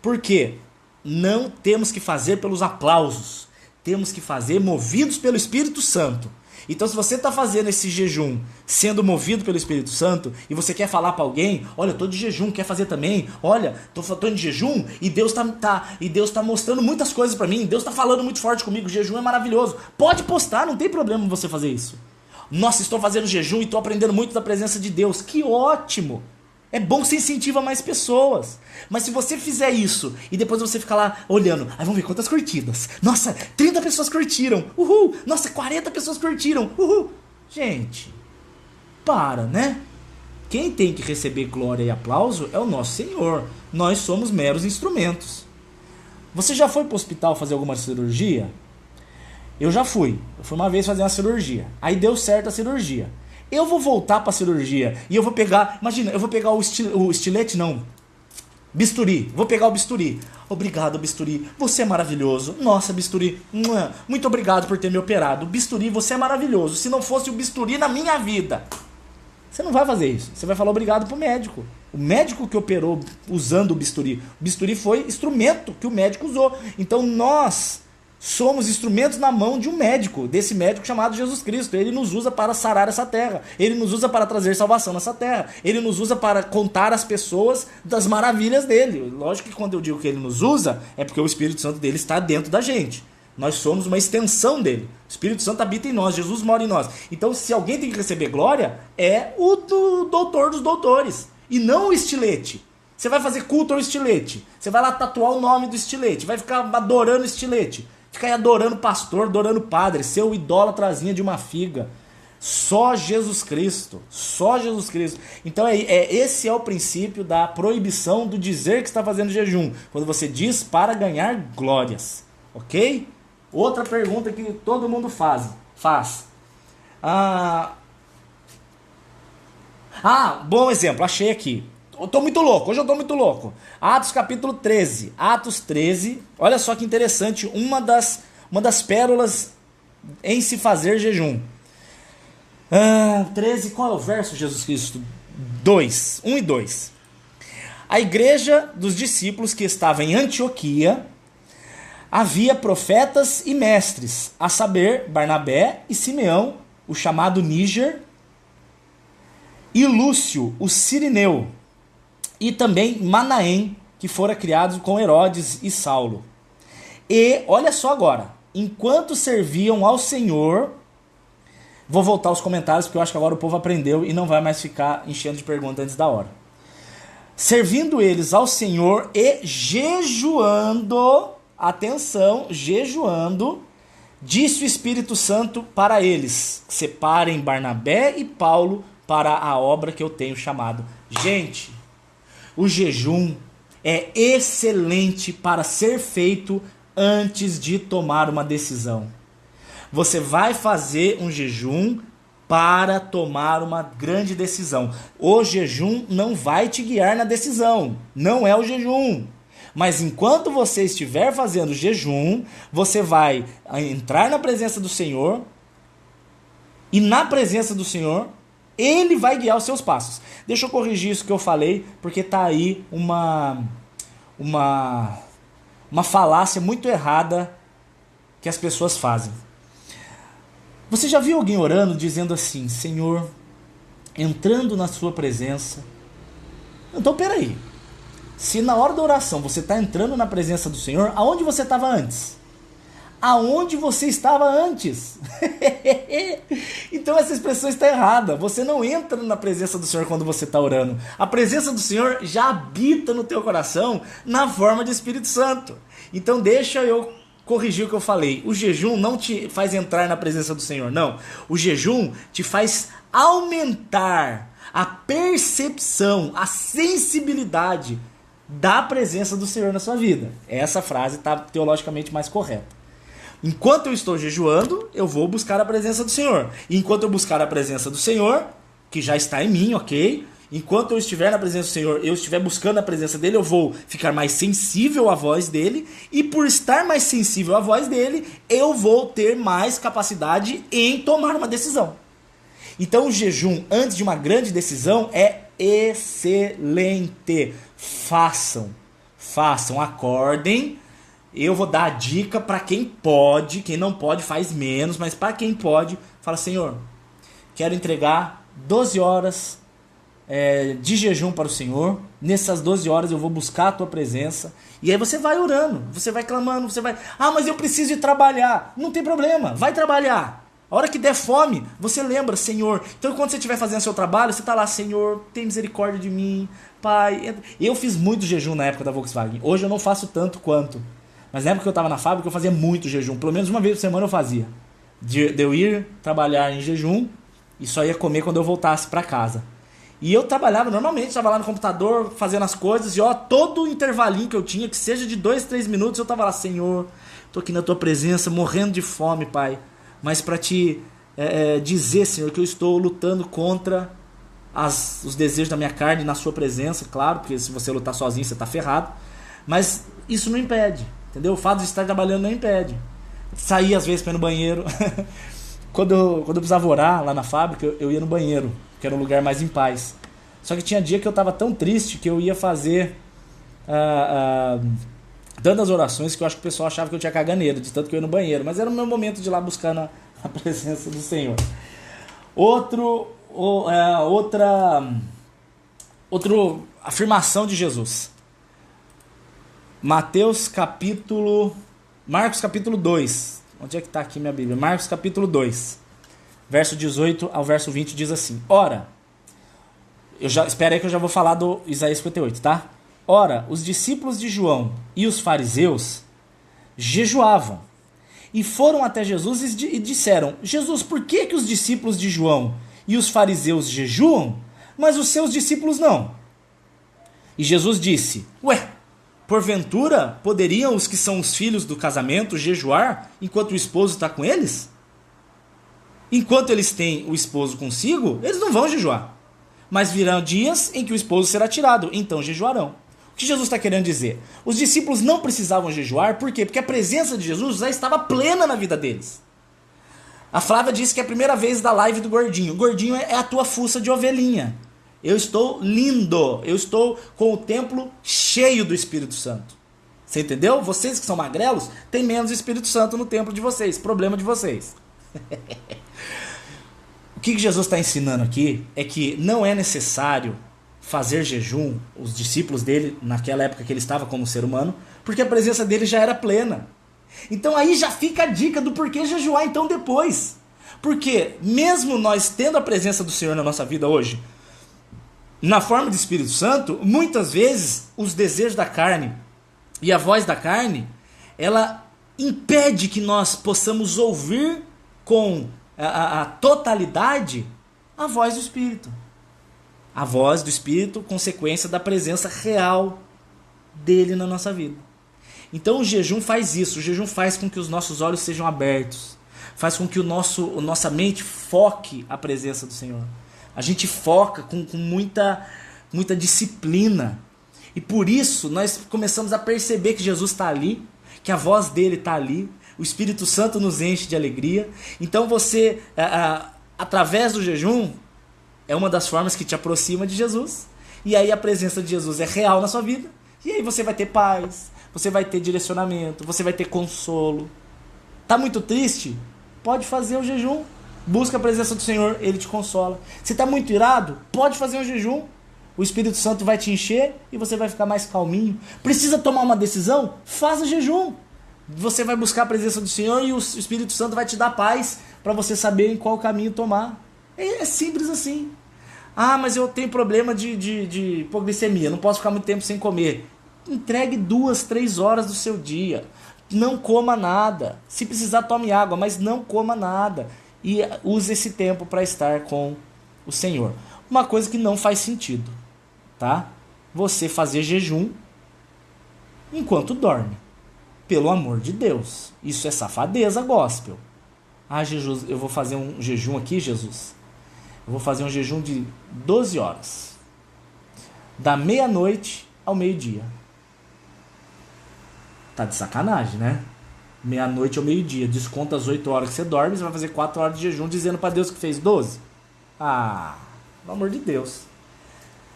S1: Por quê? Não temos que fazer pelos aplausos. Temos que fazer movidos pelo Espírito Santo. Então, se você está fazendo esse jejum sendo movido pelo Espírito Santo e você quer falar para alguém, olha, eu estou de jejum, quer fazer também? Olha, estou em jejum e Deus tá mostrando muitas coisas para mim, Deus está falando muito forte comigo, o jejum é maravilhoso. Pode postar, não tem problema você fazer isso. Nossa, estou fazendo jejum e estou aprendendo muito da presença de Deus. Que ótimo! É bom que você incentiva mais pessoas. Mas se você fizer isso e depois você ficar lá olhando, aí vamos ver quantas curtidas. Nossa, 30 pessoas curtiram. Uhul! Nossa, 40 pessoas curtiram. Uhul! Gente, para, né? Quem tem que receber glória e aplauso é o nosso Senhor. Nós somos meros instrumentos. Você já foi para o hospital fazer alguma cirurgia? Eu já fui. Eu fui uma vez fazer uma cirurgia. Aí deu certo a cirurgia. Eu vou voltar para a cirurgia e eu vou pegar, imagina, eu vou pegar o estilete, não, bisturi, vou pegar o bisturi. Obrigado, bisturi, você é maravilhoso. Nossa, bisturi, muito obrigado por ter me operado. Bisturi, você é maravilhoso. Se não fosse o bisturi na minha vida, você não vai fazer isso. Você vai falar obrigado pro médico. O médico que operou usando o bisturi. O bisturi foi instrumento que o médico usou. Então nós somos instrumentos na mão de um médico, desse médico chamado Jesus Cristo. Ele nos usa para sarar essa terra. Ele nos usa para trazer salvação nessa terra. Ele nos usa para contar às pessoas das maravilhas dele. Lógico que quando eu digo que ele nos usa, é porque o Espírito Santo dele está dentro da gente. Nós somos uma extensão dele. O Espírito Santo habita em nós, Jesus mora em nós. Então, se alguém tem que receber glória, é o doutor dos doutores, e não o estilete. Você vai fazer culto ao estilete, você vai lá tatuar o nome do estilete, vai ficar adorando o estilete, ficar aí adorando pastor, adorando padre, ser o idólatrazinha de uma figa. Só Jesus Cristo, só Jesus Cristo. Então esse é o princípio da proibição do dizer que está fazendo jejum, quando você diz para ganhar glórias, ok? Outra pergunta que todo mundo faz. Bom exemplo, achei aqui. Eu tô muito louco, hoje eu tô muito louco. Atos capítulo 13. Atos 13, olha só que interessante, uma das pérolas em se fazer jejum. 13, qual é o verso, Jesus Cristo? 1 e 2. A igreja dos discípulos que estava em Antioquia, havia profetas e mestres, a saber, Barnabé e Simeão, o chamado Níger, e Lúcio, o Cirineu, e também Manaém, que fora criado com Herodes e Saulo. E, olha só agora, enquanto serviam ao Senhor... Vou voltar aos comentários, porque eu acho que agora o povo aprendeu e não vai mais ficar enchendo de perguntas antes da hora. Servindo eles ao Senhor e jejuando, atenção, jejuando, disse o Espírito Santo para eles: separem Barnabé e Paulo para a obra que eu tenho chamado. Gente, o jejum é excelente para ser feito antes de tomar uma decisão. Você vai fazer um jejum para tomar uma grande decisão. O jejum não vai te guiar na decisão. Não é o jejum. Mas enquanto você estiver fazendo jejum, você vai entrar na presença do Senhor. E na presença do Senhor, Ele vai guiar os seus passos. Deixa eu corrigir isso que eu falei, porque está aí uma falácia muito errada que as pessoas fazem. Você já viu alguém orando dizendo assim: Senhor, entrando na sua presença... Então peraí, se na hora da oração você está entrando na presença do Senhor, aonde você estava antes? Aonde você estava antes? Então essa expressão está errada. Você não entra na presença do Senhor quando você está orando. A presença do Senhor já habita no teu coração na forma de Espírito Santo. Então deixa eu corrigir o que eu falei. O jejum não te faz entrar na presença do Senhor, não. O jejum te faz aumentar a percepção, a sensibilidade da presença do Senhor na sua vida. Essa frase está teologicamente mais correta. Enquanto eu estou jejuando, eu vou buscar a presença do Senhor. E enquanto eu buscar a presença do Senhor, que já está em mim, ok? Enquanto eu estiver na presença do Senhor, eu estiver buscando a presença dele, eu vou ficar mais sensível à voz dele. E por estar mais sensível à voz dele, eu vou ter mais capacidade em tomar uma decisão. Então o jejum antes de uma grande decisão é excelente. Façam, acordem. Eu vou dar a dica para quem pode. Quem não pode faz menos, mas para quem pode, fala: Senhor, quero entregar 12 horas de jejum para o Senhor. Nessas 12 horas eu vou buscar a tua presença. E aí você vai orando, você vai clamando, você vai: mas eu preciso ir trabalhar. Não tem problema, vai trabalhar. A hora que der fome, você lembra: Senhor. Então quando você estiver fazendo seu trabalho, você está lá: Senhor, tem misericórdia de mim, Pai. Eu fiz muito jejum na época da Volkswagen. Hoje eu não faço tanto quanto. Mas na época que eu estava na fábrica, eu fazia muito jejum. Pelo menos uma vez por semana eu fazia. De eu ir trabalhar em jejum e só ia comer quando eu voltasse para casa. E eu trabalhava normalmente, estava lá no computador, fazendo as coisas. E todo o intervalinho que eu tinha, que seja de 2, 3 minutos, eu estava lá: Senhor, estou aqui na tua presença, morrendo de fome, Pai. Mas para te dizer, Senhor, que eu estou lutando contra os desejos da minha carne na sua presença. Claro, porque se você lutar sozinho, você está ferrado. Mas isso não impede. Entendeu? O fato de estar trabalhando não impede. Sair às vezes para ir no banheiro. Quando eu precisava orar lá na fábrica, eu ia no banheiro, que era um lugar mais em paz. Só que tinha dia que eu estava tão triste que eu ia fazer tantas orações que eu acho que o pessoal achava que eu tinha caganeiro, de tanto que eu ia no banheiro. Mas era o meu momento de ir lá buscar a presença do Senhor. Outra afirmação de Jesus. Mateus capítulo Marcos capítulo 2. Onde é que está aqui minha Bíblia? Marcos capítulo 2. Verso 18 ao verso 20 diz assim: Ora, espera aí que eu já vou falar do Isaías 58, tá? Ora, os discípulos de João e os fariseus jejuavam e foram até Jesus e disseram: Jesus, por que os discípulos de João e os fariseus jejuam, mas os seus discípulos não? E Jesus disse: Ué, porventura poderiam os que são os filhos do casamento jejuar enquanto o esposo está com eles? Enquanto eles têm o esposo consigo, eles não vão jejuar. Mas virão dias em que o esposo será tirado, então jejuarão. O que Jesus está querendo dizer? Os discípulos não precisavam jejuar, por quê? Porque a presença de Jesus já estava plena na vida deles. A Flávia disse que é a primeira vez da live do Gordinho. O Gordinho é a tua fuça de ovelhinha. Eu estou lindo, eu estou com o templo cheio do Espírito Santo. Você entendeu? Vocês que são magrelos, tem menos Espírito Santo no templo de vocês, problema de vocês. O que Jesus está ensinando aqui é que não é necessário fazer jejum, os discípulos dele, naquela época que ele estava como ser humano, porque a presença dele já era plena. Então aí já fica a dica do porquê jejuar então depois. Porque mesmo nós tendo a presença do Senhor na nossa vida hoje, na forma do Espírito Santo, muitas vezes os desejos da carne e a voz da carne, ela impede que nós possamos ouvir com a totalidade a voz do Espírito. A voz do Espírito, consequência da presença real dele na nossa vida. Então o jejum faz isso, o jejum faz com que os nossos olhos sejam abertos, faz com que nossa mente foque a presença do Senhor. A gente foca com muita disciplina. E por isso nós começamos a perceber que Jesus está ali, que a voz dele está ali, o Espírito Santo nos enche de alegria. Então você, através do jejum, é uma das formas que te aproxima de Jesus. E aí a presença de Jesus é real na sua vida. E aí você vai ter paz, você vai ter direcionamento, você vai ter consolo. Tá muito triste? Pode fazer o jejum. Busca a presença do Senhor, Ele te consola. Se está muito irado, pode fazer um jejum. O Espírito Santo vai te encher e você vai ficar mais calminho. Precisa tomar uma decisão? Faça jejum. Você vai buscar a presença do Senhor e o Espírito Santo vai te dar paz para você saber em qual caminho tomar. É simples assim. Ah, mas eu tenho problema de hipoglicemia, não posso ficar muito tempo sem comer. Entregue 2, 3 horas do seu dia. Não coma nada. Se precisar, tome água, mas não coma nada. E use esse tempo para estar com o Senhor. Uma coisa que não faz sentido, tá? Você fazer jejum enquanto dorme. Pelo amor de Deus. Isso é safadeza gospel. Ah, Jesus, eu vou fazer um jejum aqui, Jesus. Eu vou fazer um jejum de 12 horas. Da meia-noite ao meio-dia. Tá de sacanagem, né? Meia-noite ao meio-dia. Desconta as 8 horas que você dorme, você vai fazer 4 horas de jejum dizendo para Deus que fez 12? Ah, pelo amor de Deus.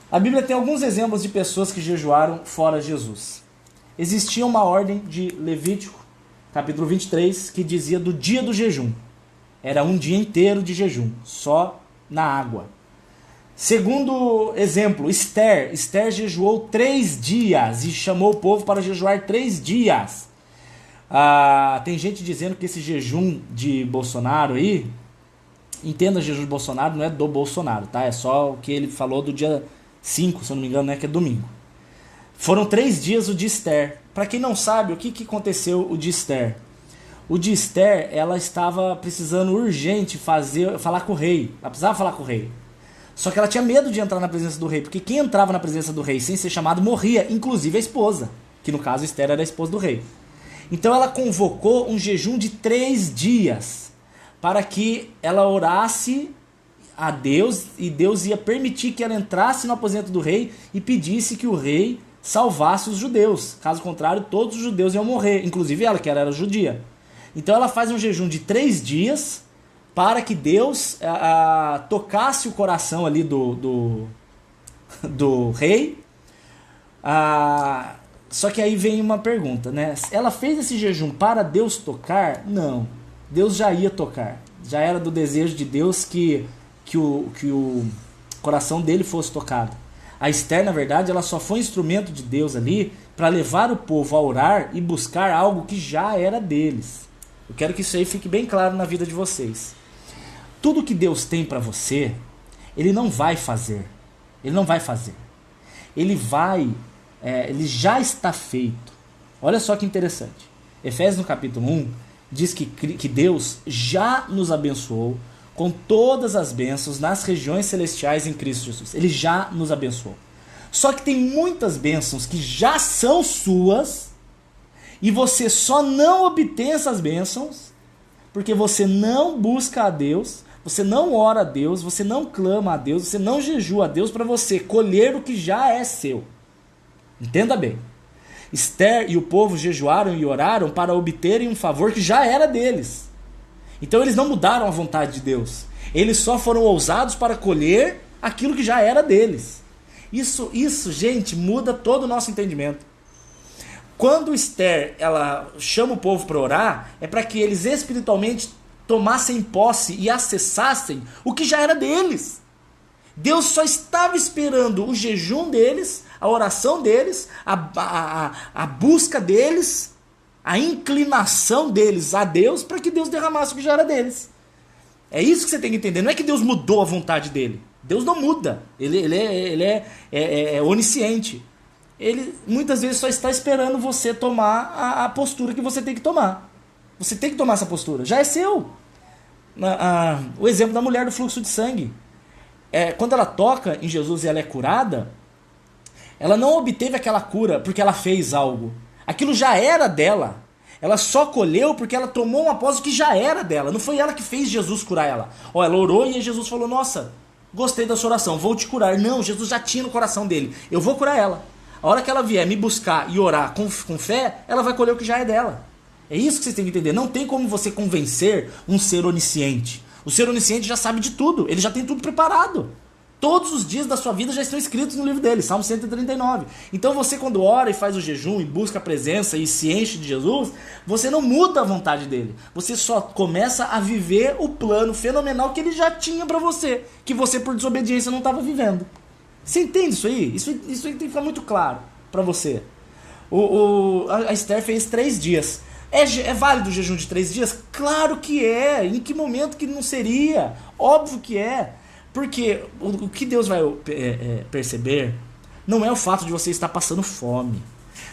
S1: A Bíblia tem alguns exemplos de pessoas que jejuaram fora Jesus. Existia uma ordem de Levítico, capítulo 23, que dizia do dia do jejum. Era um dia inteiro de jejum, só na água. Segundo exemplo, Esther jejuou 3 dias e chamou o povo para jejuar 3 dias. Tem gente dizendo que esse jejum de Bolsonaro aí, entenda, jejum de Bolsonaro não é do Bolsonaro, tá? É só o que ele falou do dia 5, se eu não me engano, né? Que é domingo. Foram 3 dias o de Esther. Para quem não sabe, o que aconteceu o de Esther? O de Esther, ela estava precisando urgente falar com o rei. Ela precisava falar com o rei. Só que ela tinha medo de entrar na presença do rei, porque quem entrava na presença do rei sem ser chamado morria, inclusive a esposa, que no caso Esther era a esposa do rei. Então ela convocou um jejum de 3 dias para que ela orasse a Deus, e Deus ia permitir que ela entrasse no aposento do rei e pedisse que o rei salvasse os judeus. Caso contrário, todos os judeus iam morrer, inclusive ela, que era judia. Então ela faz um jejum de 3 dias para que Deus tocasse o coração ali do rei. Só que aí vem uma pergunta, né? Ela fez esse jejum para Deus tocar? Não. Deus já ia tocar. Já era do desejo de Deus que o coração dele fosse tocado. A Esther, na verdade, ela só foi instrumento de Deus ali para levar o povo a orar e buscar algo que já era deles. Eu quero que isso aí fique bem claro na vida de vocês. Tudo que Deus tem para você, Ele não vai fazer. Ele não vai fazer. Ele já está feito. Olha só que interessante. Efésios no capítulo 1 diz que Deus já nos abençoou com todas as bênçãos nas regiões celestiais em Cristo Jesus. Ele já nos abençoou. Só que tem muitas bênçãos que já são suas e você só não obtém essas bênçãos porque você não busca a Deus, você não ora a Deus, você não clama a Deus, você não jejua a Deus para você colher o que já é seu. Entenda bem. Esther e o povo jejuaram e oraram para obterem um favor que já era deles. Então eles não mudaram a vontade de Deus. Eles só foram ousados para colher aquilo que já era deles. Isso, gente, muda todo o nosso entendimento. Quando Esther ela chama o povo para orar, é para que eles espiritualmente tomassem posse e acessassem o que já era deles. Deus só estava esperando o jejum deles, a oração deles, a busca deles, a inclinação deles a Deus, para que Deus derramasse o que já era deles. É isso que você tem que entender. Não é que Deus mudou a vontade dele. Deus não muda. Ele é onisciente. Ele muitas vezes só está esperando você tomar a postura que você tem que tomar. Você tem que tomar essa postura. Já é seu. O exemplo da mulher do fluxo de sangue. Quando ela toca em Jesus e ela é curada, ela não obteve aquela cura porque ela fez algo. Aquilo já era dela. Ela só colheu porque ela tomou um apóstolo que já era dela. Não foi ela que fez Jesus curar ela. Ela orou e Jesus falou, nossa, gostei da sua oração, vou te curar. Não, Jesus já tinha no coração dele. Eu vou curar ela. A hora que ela vier me buscar e orar com fé, ela vai colher o que já é dela. É isso que vocês têm que entender. Não tem como você convencer um ser onisciente. O ser onisciente já sabe de tudo. Ele já tem tudo preparado. Todos os dias da sua vida já estão escritos no livro dele, Salmo 139. Então você, quando ora e faz o jejum e busca a presença e se enche de Jesus, você não muda a vontade dele. Você só começa a viver o plano fenomenal que ele já tinha para você, que você por desobediência não estava vivendo. Você entende isso aí? Isso aí tem que ficar muito claro para você. A Esther fez 3 dias. É válido o jejum de 3 dias? Claro que é. Em que momento que não seria? Óbvio que é. Porque o que Deus vai perceber não é o fato de você estar passando fome.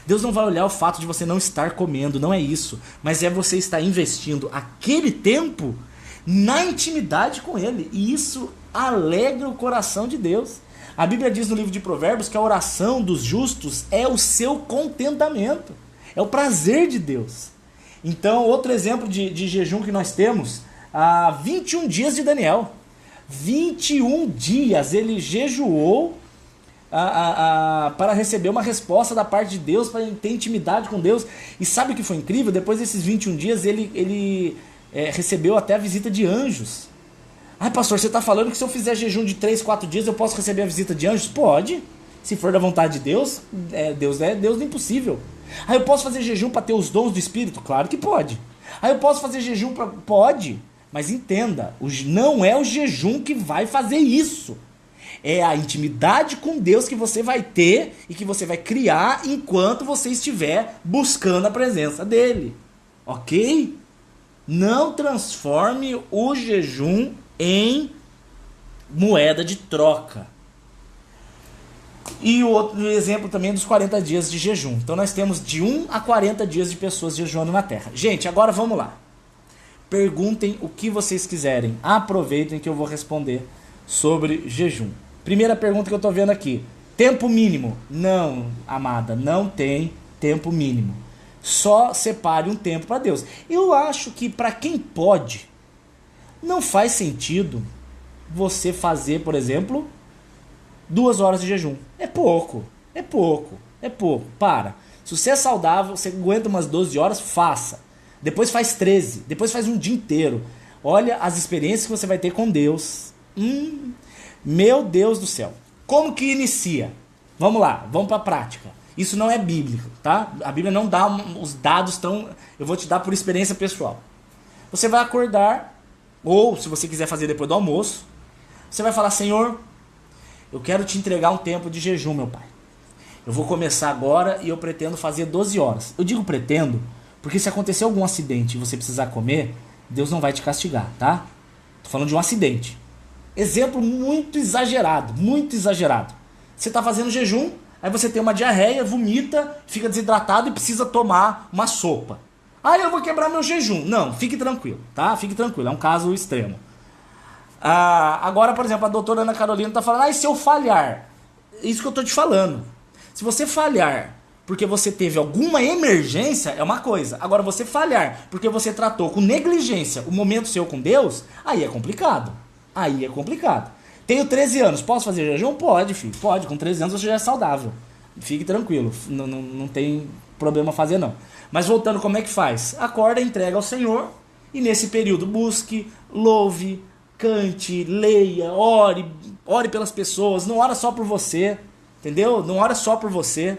S1: Deus não vai olhar o fato de você não estar comendo, não é isso. Mas é você estar investindo aquele tempo na intimidade com Ele. E isso alegra o coração de Deus. A Bíblia diz no livro de Provérbios que a oração dos justos é o seu contentamento. É o prazer de Deus. Então, outro exemplo de jejum que nós temos, 21 dias de Daniel. 21 dias ele jejuou para receber uma resposta da parte de Deus, para ter intimidade com Deus. E sabe o que foi incrível? Depois desses 21 dias ele recebeu até a visita de anjos. Ai, pastor, você está falando que se eu fizer jejum de 3, 4 dias eu posso receber a visita de anjos? Pode, se for da vontade de Deus. Deus é Deus do impossível. Aí eu posso fazer jejum para ter os dons do Espírito? Claro que pode. Aí eu posso fazer jejum para... Pode. Mas entenda, não é o jejum que vai fazer isso. É a intimidade com Deus que você vai ter e que você vai criar enquanto você estiver buscando a presença dele. Ok? Não transforme o jejum em moeda de troca. E o outro exemplo também dos 40 dias de jejum. Então nós temos de 1 a 40 dias de pessoas jejuando na terra. Gente, agora vamos lá. Perguntem o que vocês quiserem. Aproveitem que eu vou responder sobre jejum. Primeira pergunta que eu estou vendo aqui. Tempo mínimo? Não, amada, não tem tempo mínimo. Só separe um tempo para Deus. Eu acho que para quem pode, não faz sentido você fazer, por exemplo, 2 horas de jejum. É pouco. Para. Se você é saudável, você aguenta umas 12 horas, faça. Depois faz 13, depois faz um dia inteiro. Olha as experiências que você vai ter com Deus. Meu Deus do céu. Como que inicia? Vamos lá, vamos para a prática. Isso não é bíblico, tá? A Bíblia não dá os dados tão... Eu vou te dar por experiência pessoal. Você vai acordar, ou se você quiser fazer depois do almoço, você vai falar, Senhor, eu quero te entregar um tempo de jejum, meu Pai. eu vou começar agora e eu pretendo fazer 12 horas. Eu digo pretendo, porque se acontecer algum acidente e você precisar comer, Deus não vai te castigar, tá? Tô falando de um acidente. Exemplo muito exagerado, muito exagerado. Você tá fazendo jejum, aí você tem uma diarreia, vomita, fica desidratado e precisa tomar uma sopa. Ah, eu vou quebrar meu jejum. Não, fique tranquilo, tá? Fique tranquilo, é um caso extremo. Agora, por exemplo, a doutora Ana Carolina tá falando, e se eu falhar? Isso que eu tô te falando. Se você falhar porque você teve alguma emergência, é uma coisa. Agora, você falhar porque você tratou com negligência o momento seu com Deus, aí é complicado. Aí é complicado. Tenho 13 anos, posso fazer jejum? Pode, filho, pode. Com 13 anos você já é saudável. Fique tranquilo, não tem problema fazer não. Mas voltando, como é que faz? Acorda, entrega ao Senhor e nesse período busque, louve, cante, leia, ore pelas pessoas, não ora só por você, entendeu? Não ora só por você.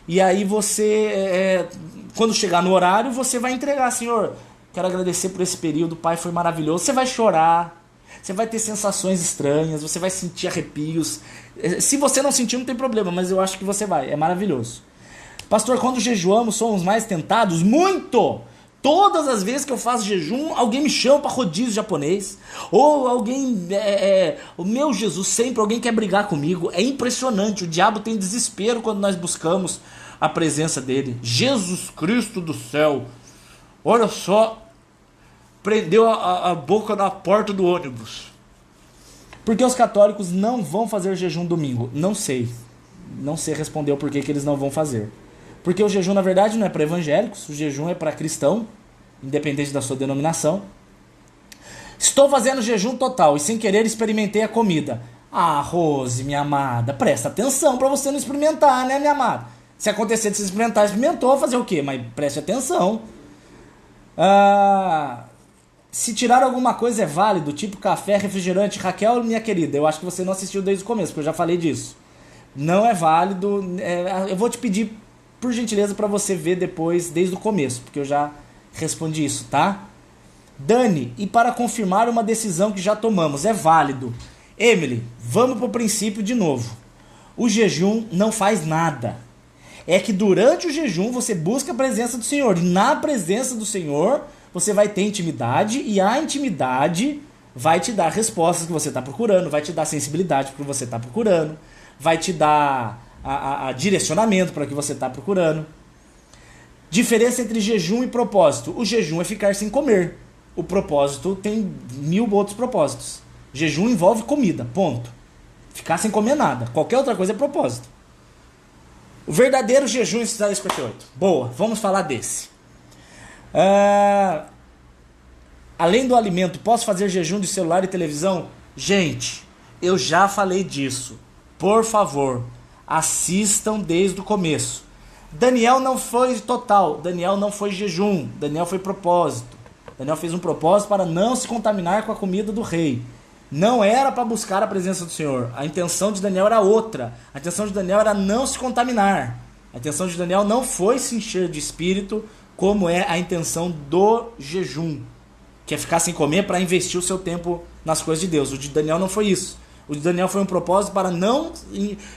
S1: E aí você, quando chegar no horário, você vai entregar, Senhor, quero agradecer por esse período, Pai, foi maravilhoso. Você vai chorar, você vai ter sensações estranhas, você vai sentir arrepios. Se você não sentir, não tem problema, mas eu acho que você vai, é maravilhoso. Pastor, quando jejuamos, somos mais tentados? Muito! Todas as vezes que eu faço jejum, alguém me chama para rodízio japonês. Ou alguém... o meu Jesus, sempre alguém quer brigar comigo. É impressionante, o diabo tem desespero quando nós buscamos a presença dele. Jesus Cristo do céu. Olha só, prendeu a boca na porta do ônibus. Por que os católicos não vão fazer jejum domingo? Não sei. Não sei responder o porquê que eles não vão fazer. Porque o jejum, na verdade, não é para evangélicos, o jejum é para cristão, independente da sua denominação. Estou fazendo jejum total e sem querer experimentei a comida. Ah, Rose, minha amada, presta atenção para você não experimentar, né, minha amada? Se acontecer de você experimentar, experimentou, fazer o quê? Mas preste atenção. Se tirar alguma coisa é válido, tipo café, refrigerante. Raquel, minha querida, eu acho que você não assistiu desde o começo, porque eu já falei disso. Não é válido, eu vou te pedir por gentileza para você ver depois, desde o começo, porque eu já respondi isso, tá? Dani, e para confirmar uma decisão que já tomamos, é válido. Emily, vamos pro princípio de novo. O jejum não faz nada. É que durante o jejum você busca a presença do Senhor. E na presença do Senhor você vai ter intimidade, e a intimidade vai te dar respostas que você está procurando, vai te dar sensibilidade para o que você está procurando, vai te dar a direcionamento para o que você está procurando. Diferença entre jejum e propósito. O jejum é ficar sem comer. O propósito tem 1000 outros propósitos. Jejum envolve comida, ponto. Ficar sem comer nada. Qualquer outra coisa é propósito. O verdadeiro jejum em Isaías 58. Boa, vamos falar desse. Além do alimento, posso fazer jejum de celular e televisão? Gente, eu já falei disso. Por favor, assistam desde o começo. Daniel não foi total, Daniel não foi jejum, Daniel foi propósito. Daniel fez um propósito para não se contaminar com a comida do rei. Não era para buscar a presença do Senhor. A intenção de Daniel era outra. A intenção de Daniel era não se contaminar. A intenção de Daniel não foi se encher de espírito, como é a intenção do jejum, que é ficar sem comer para investir o seu tempo nas coisas de Deus. O de Daniel não foi isso. O de Daniel foi um propósito para não...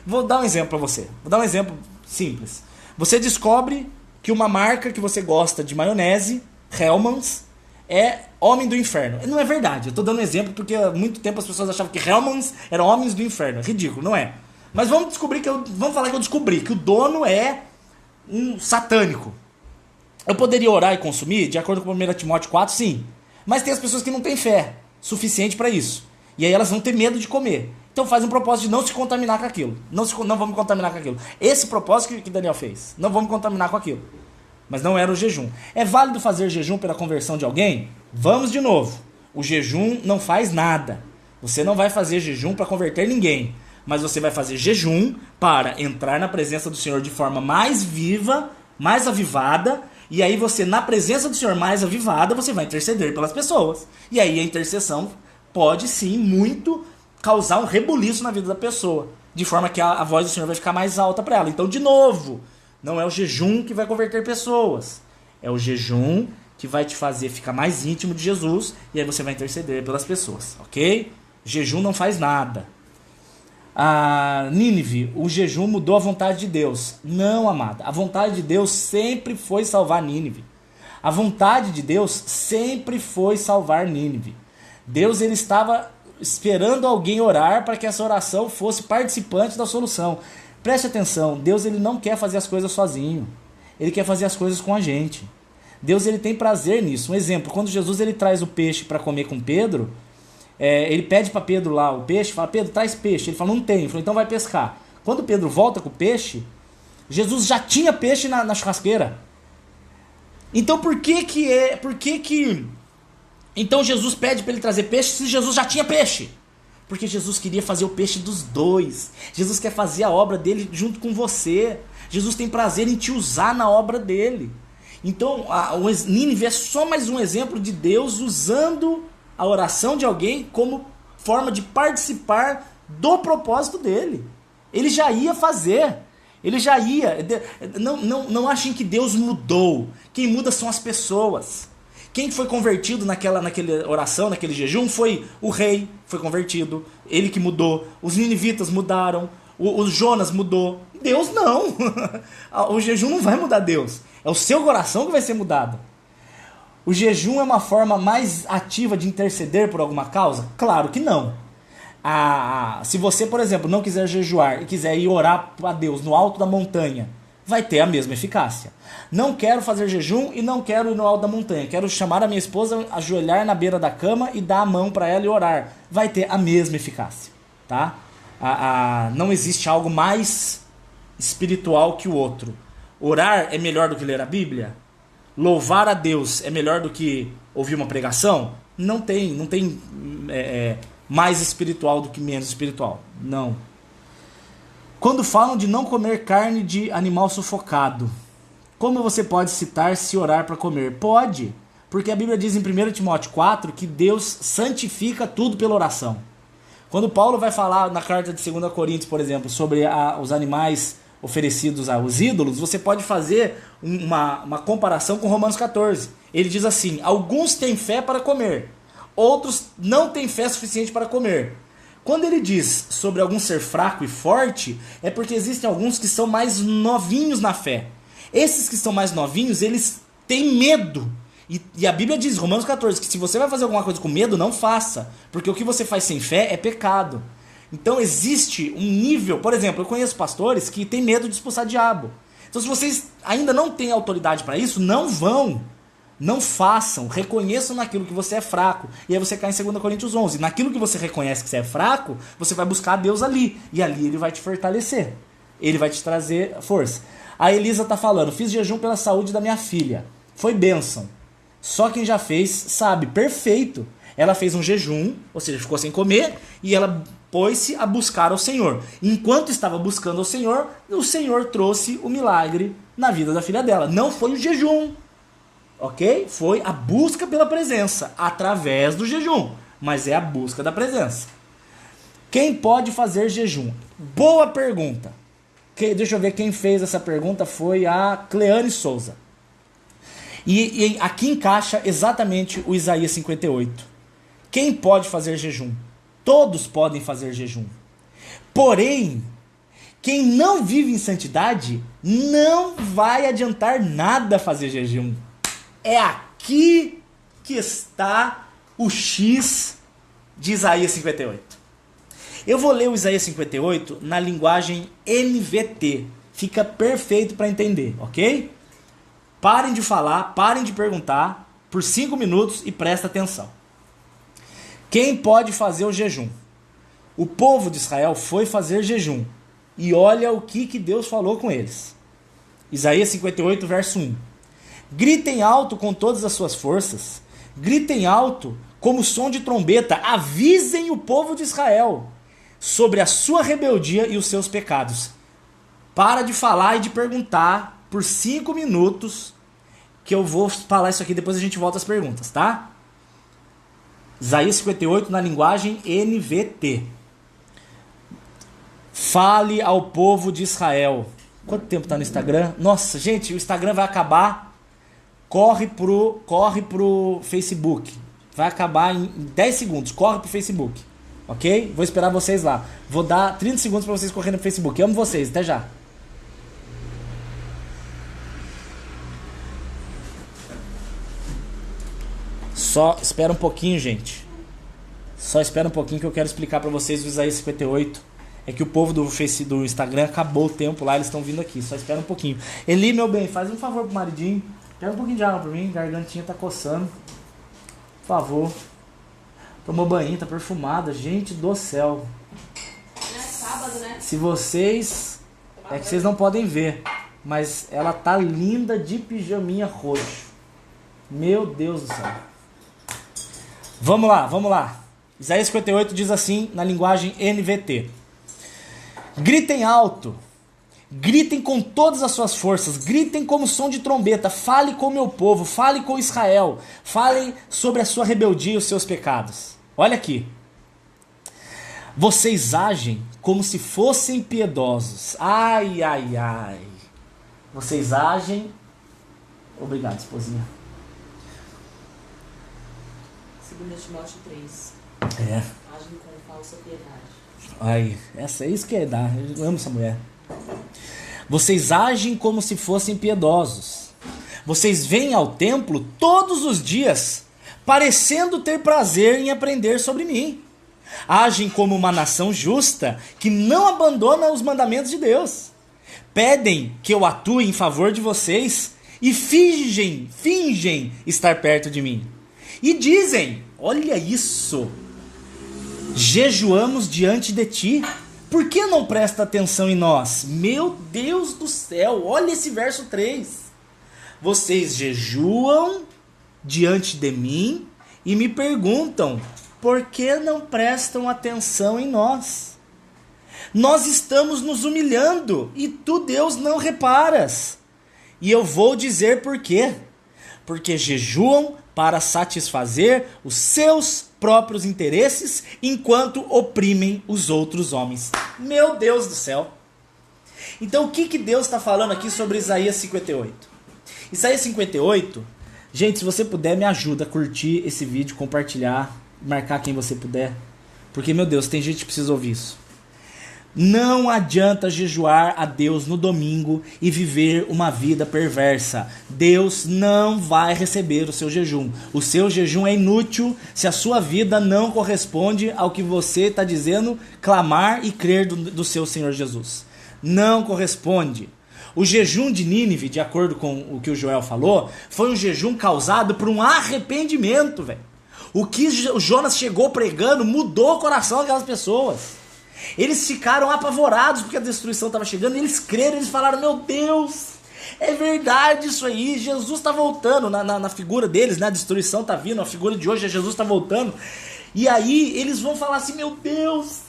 S1: Vou dar um exemplo para você. Vou dar um exemplo simples. Você descobre que uma marca que você gosta de maionese, Hellmann's, é homem do inferno. Não é verdade. Eu estou dando um exemplo porque há muito tempo as pessoas achavam que Hellmann's eram homens do inferno. É ridículo, não é? Mas vamos falar que eu descobri que o dono é um satânico. Eu poderia orar e consumir, de acordo com 1 Timóteo 4, sim. Mas tem as pessoas que não têm fé suficiente para isso. E aí elas vão ter medo de comer. Então faz um propósito de não se contaminar com aquilo. Não vamos contaminar com aquilo. Esse propósito que Daniel fez. Não vamos contaminar com aquilo. Mas não era o jejum. É válido fazer jejum pela conversão de alguém? Vamos de novo. O jejum não faz nada. Você não vai fazer jejum para converter ninguém. Mas você vai fazer jejum para entrar na presença do Senhor de forma mais viva, mais avivada. E aí você, na presença do Senhor mais avivada, você vai interceder pelas pessoas. E aí a intercessão pode sim muito causar um rebuliço na vida da pessoa, de forma que a voz do Senhor vai ficar mais alta para ela. Então, de novo, não é o jejum que vai converter pessoas, é o jejum que vai te fazer ficar mais íntimo de Jesus, e aí você vai interceder pelas pessoas, ok? Jejum não faz nada. a Nínive, o jejum mudou a vontade de Deus. Não, amada. A vontade de Deus sempre foi salvar Nínive. A vontade de Deus sempre foi salvar Nínive. Deus ele estava esperando alguém orar para que essa oração fosse participante da solução. Preste atenção, Deus ele não quer fazer as coisas sozinho. Ele quer fazer as coisas com a gente. Deus ele tem prazer nisso. Um exemplo, quando Jesus ele traz o peixe para comer com Pedro, ele pede para Pedro lá o peixe, fala, Pedro, traz peixe. Ele fala, não tem. Ele falou, então vai pescar. Quando Pedro volta com o peixe, Jesus já tinha peixe na churrasqueira. Então por que então Jesus pede para ele trazer peixe se Jesus já tinha peixe? Porque Jesus queria fazer o peixe dos dois. Jesus quer fazer a obra dele junto com você. Jesus tem prazer em te usar na obra dele. Então o Nínive é só mais um exemplo de Deus usando a oração de alguém como forma de participar do propósito dele. Ele já ia fazer. Ele já ia. Não achem que Deus mudou. Quem muda são as pessoas. Quem foi convertido naquela oração, naquele jejum, foi o rei, foi convertido. Ele que mudou. Os ninivitas mudaram. O Jonas mudou. Deus não. O jejum não vai mudar Deus. É o seu coração que vai ser mudado. O jejum é uma forma mais ativa de interceder por alguma causa? Claro que não. Se você, por exemplo, não quiser jejuar e quiser ir orar a Deus no alto da montanha, vai ter a mesma eficácia. Não quero fazer jejum e não quero ir no alto da montanha. Quero chamar a minha esposa, ajoelhar na beira da cama e dar a mão para ela e orar. Vai ter a mesma eficácia. Tá? Não existe algo mais espiritual que o outro. Orar é melhor do que ler a Bíblia? Louvar a Deus é melhor do que ouvir uma pregação? Não tem mais espiritual do que menos espiritual. Não. Quando falam de não comer carne de animal sufocado, como você pode citar se orar para comer? Pode, porque a Bíblia diz em 1 Timóteo 4 que Deus santifica tudo pela oração. Quando Paulo vai falar na carta de 2 Coríntios, por exemplo, sobre os animais oferecidos aos ídolos, você pode fazer uma comparação com Romanos 14. Ele diz assim, alguns têm fé para comer, outros não têm fé suficiente para comer. Quando ele diz sobre algum ser fraco e forte, é porque existem alguns que são mais novinhos na fé. Esses que são mais novinhos, eles têm medo. E a Bíblia diz, Romanos 14, que se você vai fazer alguma coisa com medo, não faça. Porque o que você faz sem fé é pecado. Então existe um nível, por exemplo, eu conheço pastores que têm medo de expulsar diabo. Então se vocês ainda não têm autoridade para isso, não vão. Não façam, reconheçam naquilo que você é fraco. E aí você cai em 2 Coríntios 11. Naquilo que você reconhece que você é fraco, você vai buscar a Deus ali. E ali ele vai te fortalecer. Ele vai te trazer força. A Elisa está falando, fiz jejum pela saúde da minha filha. Foi bênção. Só quem já fez sabe, perfeito. Ela fez um jejum, ou seja, ficou sem comer, e ela pôs-se a buscar ao Senhor. Enquanto estava buscando ao Senhor, o Senhor trouxe o milagre na vida da filha dela. Não foi o jejum. Ok? Foi a busca pela presença através do jejum, mas é a busca da presença. Quem pode fazer jejum? Boa pergunta. Deixa eu ver quem fez essa pergunta, foi a Cleane Souza. E aqui encaixa exatamente o Isaías 58. Quem pode fazer jejum? Todos podem fazer jejum. Porém, quem não vive em santidade não vai adiantar nada fazer jejum. É aqui que está o X de Isaías 58. Eu vou ler o Isaías 58 na linguagem NVT. Fica perfeito para entender, ok? Parem de falar, parem de perguntar por 5 minutos e presta atenção. Quem pode fazer o jejum? O povo de Israel foi fazer jejum. E olha o que Deus falou com eles. Isaías 58, verso 1. Gritem alto com todas as suas forças. Gritem alto como som de trombeta. Avisem o povo de Israel sobre a sua rebeldia e os seus pecados. Para de falar e de perguntar por 5 minutos, que eu vou falar isso aqui, depois a gente volta às perguntas, tá? Isaías 58 na linguagem NVT. Fale ao povo de Israel. Quanto tempo tá no Instagram? Nossa, gente, o Instagram vai acabar. Corre pro Facebook. Vai acabar em 10 segundos. Corre pro Facebook. ok? Vou esperar vocês lá. Vou dar 30 segundos para vocês correrem no Facebook. Amo vocês, até já. Só espera um pouquinho, gente. Só espera um pouquinho que eu quero explicar para vocês o Isaías 58. É que o povo do Instagram acabou o tempo lá, eles estão vindo aqui. Só espera um pouquinho. Eli, meu bem, faz um favor pro maridinho. Pega um pouquinho de água pra mim, gargantinha tá coçando. Por favor. Tomou banho, tá perfumada. Gente do céu.
S2: É sábado, né?
S1: Se vocês... É que vocês não podem ver. Mas ela tá linda de pijaminha roxo. Meu Deus do céu. Vamos lá, vamos lá. Isaías 58 diz assim, na linguagem NVT. Gritem alto. Gritem com todas as suas forças, gritem como som de trombeta, fale com o meu povo, fale com Israel, fale sobre a sua rebeldia e os seus pecados. Olha aqui. Vocês agem como se fossem piedosos. Ai, ai, ai. Vocês agem... Obrigado, esposinha.
S2: 2 Timóteo 3.
S1: É.
S2: Agem com falsa piedade.
S1: Ai, é isso que dá. Eu amo essa mulher. Vocês agem como se fossem piedosos. Vocês vêm ao templo todos os dias, parecendo ter prazer em aprender sobre mim. Agem como uma nação justa que não abandona os mandamentos de Deus. Pedem que eu atue em favor de vocês e fingem estar perto de mim. E dizem, olha isso, jejuamos diante de ti. Por que não presta atenção em nós? Meu Deus do céu, olha esse verso 3. Vocês jejuam diante de mim e me perguntam, por que não prestam atenção em nós? Nós estamos nos humilhando e tu, Deus, não reparas. E eu vou dizer por quê. Porque jejuam para satisfazer os seus próprios interesses, enquanto oprimem os outros homens. Meu Deus do céu! Então o que Deus está falando aqui sobre Isaías 58? Isaías 58, gente, se você puder, me ajuda a curtir esse vídeo, compartilhar, marcar quem você puder, porque, meu Deus, tem gente que precisa ouvir isso. Não adianta jejuar a Deus no domingo e viver uma vida perversa. Deus não vai receber o seu jejum. O seu jejum é inútil se a sua vida não corresponde ao que você está dizendo, clamar e crer do seu Senhor Jesus. Não corresponde. O jejum de Nínive, de acordo com o que o Joel falou, foi um jejum causado por um arrependimento, velho. O que o Jonas chegou pregando mudou o coração daquelas pessoas. Eles ficaram apavorados porque a destruição estava chegando, e eles creram, eles falaram, meu Deus, é verdade isso aí, Jesus está voltando, na figura deles, né? A destruição está vindo, a figura de hoje é Jesus está voltando, e aí eles vão falar assim, meu Deus,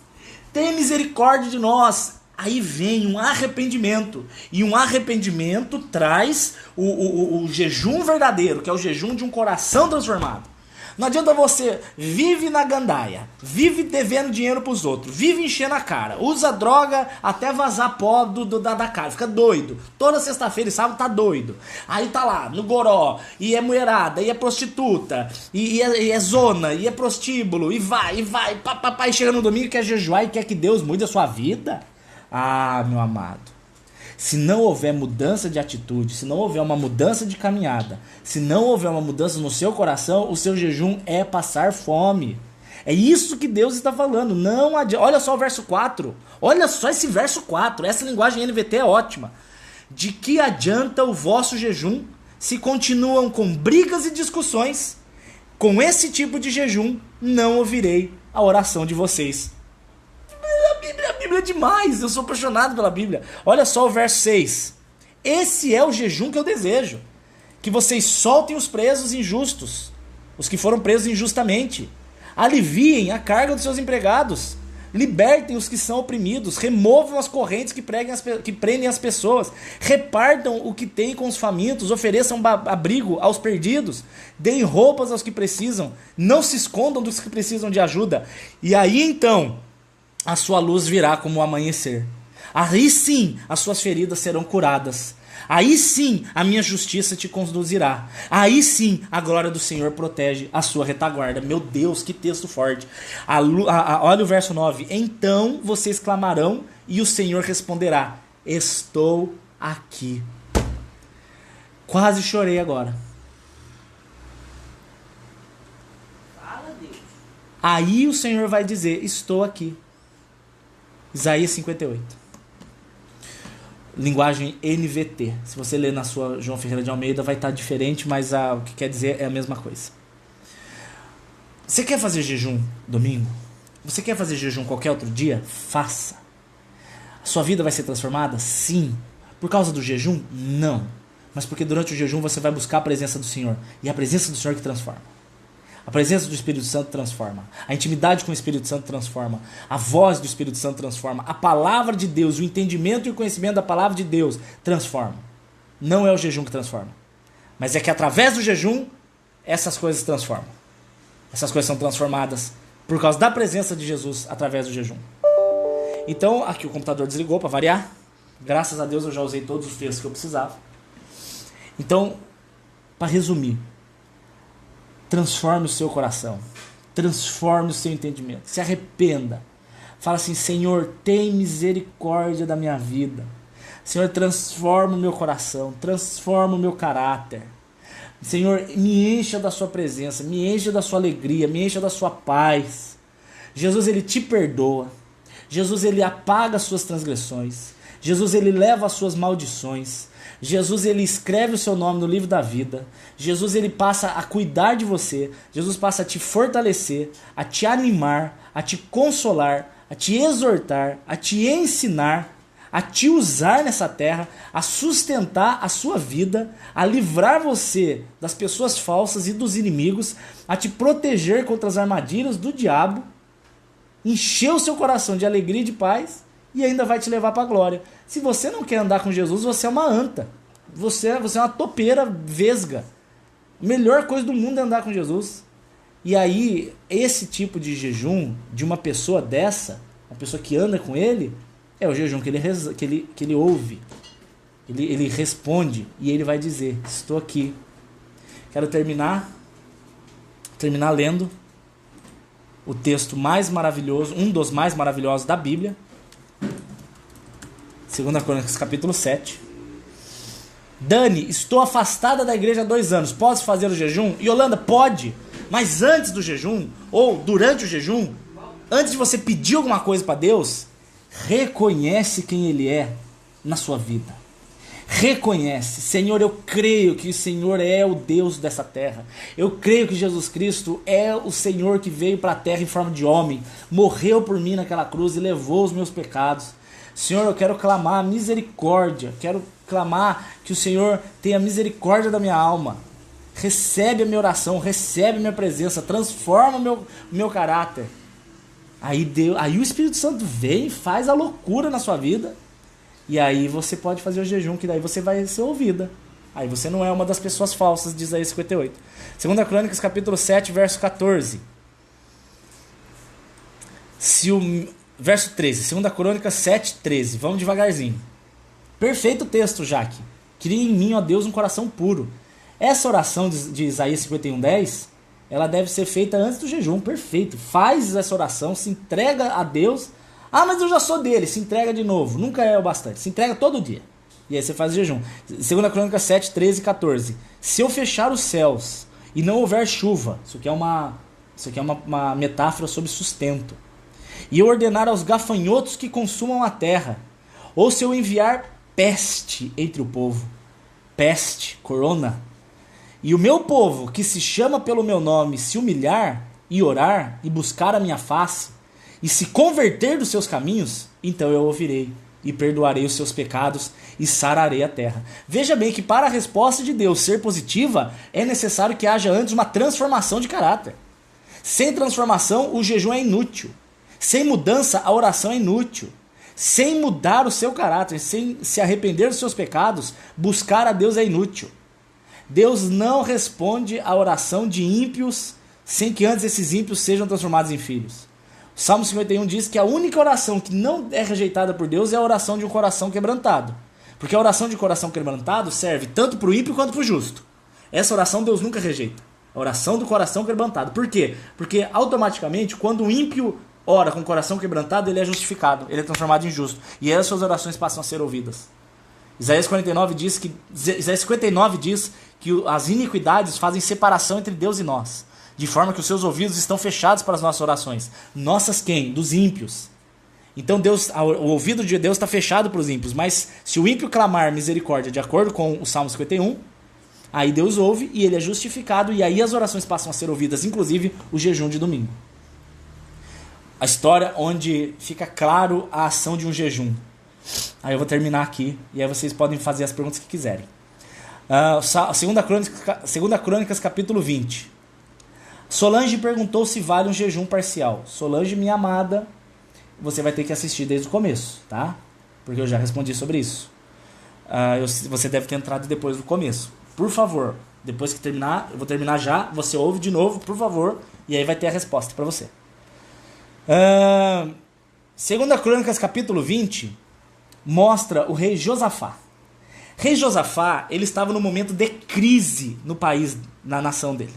S1: tem misericórdia de nós. Aí vem um arrependimento, e um arrependimento traz o jejum verdadeiro, que é o jejum de um coração transformado. Não adianta você vive na gandaia, vive devendo dinheiro pros outros, vive enchendo a cara, usa droga até vazar pó da cara, fica doido. Toda sexta-feira e sábado tá doido. Aí tá lá, no goró, e é mulherada, e é prostituta, e é zona, e é prostíbulo, e vai, papai chega no domingo e quer jejuar e quer que Deus mude a sua vida. Ah, meu amado. Se não houver mudança de atitude, se não houver uma mudança de caminhada, se não houver uma mudança no seu coração, o seu jejum é passar fome. É isso que Deus está falando. Não adianta. Olha só o verso 4. Olha só esse verso 4. Essa linguagem NVT é ótima. De que adianta o vosso jejum se continuam com brigas e discussões? Com esse tipo de jejum, não ouvirei a oração de vocês. A Bíblia é demais, eu sou apaixonado pela Bíblia. Olha só o verso 6. Esse é o jejum que eu desejo. Que vocês soltem os presos injustos, os que foram presos injustamente. Aliviem a carga dos seus empregados. Libertem os que são oprimidos. Removam as correntes que prendem as pessoas. Repartam o que tem com os famintos. Ofereçam abrigo aos perdidos. Deem roupas aos que precisam. Não se escondam dos que precisam de ajuda. E aí então a sua luz virá como o amanhecer. Aí sim as suas feridas serão curadas. Aí sim a minha justiça te conduzirá. Aí sim a glória do Senhor protege a sua retaguarda. Meu Deus, que texto forte. Olha o verso 9. Então vocês clamarão e o Senhor responderá: estou aqui. Quase chorei agora.
S2: Fala, Deus.
S1: Aí o Senhor vai dizer: estou aqui. Isaías 58. Linguagem NVT. Se você ler na sua João Ferreira de Almeida vai estar diferente, mas o que quer dizer é a mesma coisa. Você quer fazer jejum domingo? Você quer fazer jejum qualquer outro dia? Faça. A sua vida vai ser transformada? Sim. Por causa do jejum? Não. Mas porque durante o jejum você vai buscar a presença do Senhor. E é a presença do Senhor que transforma. A presença do Espírito Santo transforma. A intimidade com o Espírito Santo transforma. A voz do Espírito Santo transforma. A palavra de Deus, o entendimento e o conhecimento da palavra de Deus transforma. Não é o jejum que transforma. Mas é que através do jejum, essas coisas transformam. Essas coisas são transformadas por causa da presença de Jesus através do jejum. Então, aqui o computador desligou para variar. Graças a Deus eu já usei todos os textos que eu precisava. Então, para resumir, transforme o seu coração, transforme o seu entendimento, se arrependa, fala assim: Senhor, tem misericórdia da minha vida, Senhor, transforma o meu coração, transforma o meu caráter, Senhor, me encha da sua presença, me encha da sua alegria, me encha da sua paz. Jesus, ele te perdoa, Jesus, ele apaga as suas transgressões, Jesus, ele leva as suas maldições, Jesus, ele escreve o seu nome no livro da vida. Jesus, ele passa a cuidar de você. Jesus passa a te fortalecer, a te animar, a te consolar, a te exortar, a te ensinar, a te usar nessa terra, a sustentar a sua vida, a livrar você das pessoas falsas e dos inimigos, a te proteger contra as armadilhas do diabo, encher o seu coração de alegria e de paz, e ainda vai te levar para a glória. Se você não quer andar com Jesus, você é uma anta. Você é uma topeira vesga. A melhor coisa do mundo é andar com Jesus. E aí, esse tipo de jejum de uma pessoa dessa, uma pessoa que anda com ele, é o jejum que ele ouve. Ele responde e ele vai dizer: estou aqui. Quero terminar lendo o texto mais maravilhoso, um dos mais maravilhosos da Bíblia. 2 Crônicas, capítulo 7. Dani, estou afastada da igreja há 2 anos. Posso fazer o jejum? Yolanda, pode. Mas antes do jejum, ou durante o jejum, antes de você pedir alguma coisa para Deus, reconhece quem Ele é na sua vida. Reconhece: Senhor, eu creio que o Senhor é o Deus dessa terra. Eu creio que Jesus Cristo é o Senhor que veio para a terra em forma de homem, morreu por mim naquela cruz e levou os meus pecados. Senhor, eu quero clamar misericórdia, quero clamar que o Senhor tenha misericórdia da minha alma. Recebe a minha oração, recebe a minha presença, transforma o meu caráter. Aí o Espírito Santo vem e faz a loucura na sua vida. E aí você pode fazer o jejum, que daí você vai ser ouvida. Aí você não é uma das pessoas falsas, diz Isaías 58. 2 Crônicas, capítulo 7, verso 14. Verso 13, 2 Crônicas 7, 13. Vamos devagarzinho. Perfeito texto, Jaque. Cria em mim, ó Deus, um coração puro. Essa oração de Isaías 51, 10, ela deve ser feita antes do jejum. Perfeito. Faz essa oração, se entrega a Deus. Ah, mas eu já sou dele. Se entrega de novo. Nunca é o bastante. Se entrega todo dia. E aí você faz o jejum. 2 Crônicas 7, 13 e 14. Se eu fechar os céus e não houver chuva, isso aqui é uma metáfora sobre sustento, e eu ordenar aos gafanhotos que consumam a terra, ou se eu enviar peste entre o povo, peste, corona, e o meu povo que se chama pelo meu nome se humilhar e orar e buscar a minha face e se converter dos seus caminhos, então eu ouvirei e perdoarei os seus pecados e sararei a terra. Veja bem que para a resposta de Deus ser positiva, é necessário que haja antes uma transformação de caráter. Sem transformação, o jejum é inútil. Sem mudança, a oração é inútil. Sem mudar o seu caráter, sem se arrepender dos seus pecados, buscar a Deus é inútil. Deus não responde a oração de ímpios sem que antes esses ímpios sejam transformados em filhos. O Salmo 51 diz que a única oração que não é rejeitada por Deus é a oração de um coração quebrantado. Porque a oração de coração quebrantado serve tanto para o ímpio quanto para o justo. Essa oração Deus nunca rejeita. A oração do coração quebrantado. Por quê? Porque automaticamente, quando o ímpio ora com o coração quebrantado, ele é justificado, ele é transformado em justo. E aí as suas orações passam a ser ouvidas. Isaías 59 diz que, Isaías 59 diz que as iniquidades fazem separação entre Deus e nós, de forma que os seus ouvidos estão fechados para as nossas orações. Nossas quem? Dos ímpios. Então o ouvido de Deus está fechado para os ímpios, mas se o ímpio clamar misericórdia de acordo com o Salmo 51, aí Deus ouve e ele é justificado, e aí as orações passam a ser ouvidas, inclusive o jejum de domingo. A história onde fica claro a ação de um jejum. Aí eu vou terminar aqui, e aí vocês podem fazer as perguntas que quiserem. 2 Crônicas capítulo 20. Solange perguntou se vale um jejum parcial. Solange, minha amada, você vai ter que assistir desde o começo, tá? Porque eu já respondi sobre isso. Você deve ter entrado depois do começo. Por favor, depois que terminar, eu vou terminar já, você ouve de novo, por favor, e aí vai ter a resposta para você. 2 Crônicas capítulo 20 mostra o rei Josafá. Rei Josafá, ele estava num momento de crise no país, na nação dele.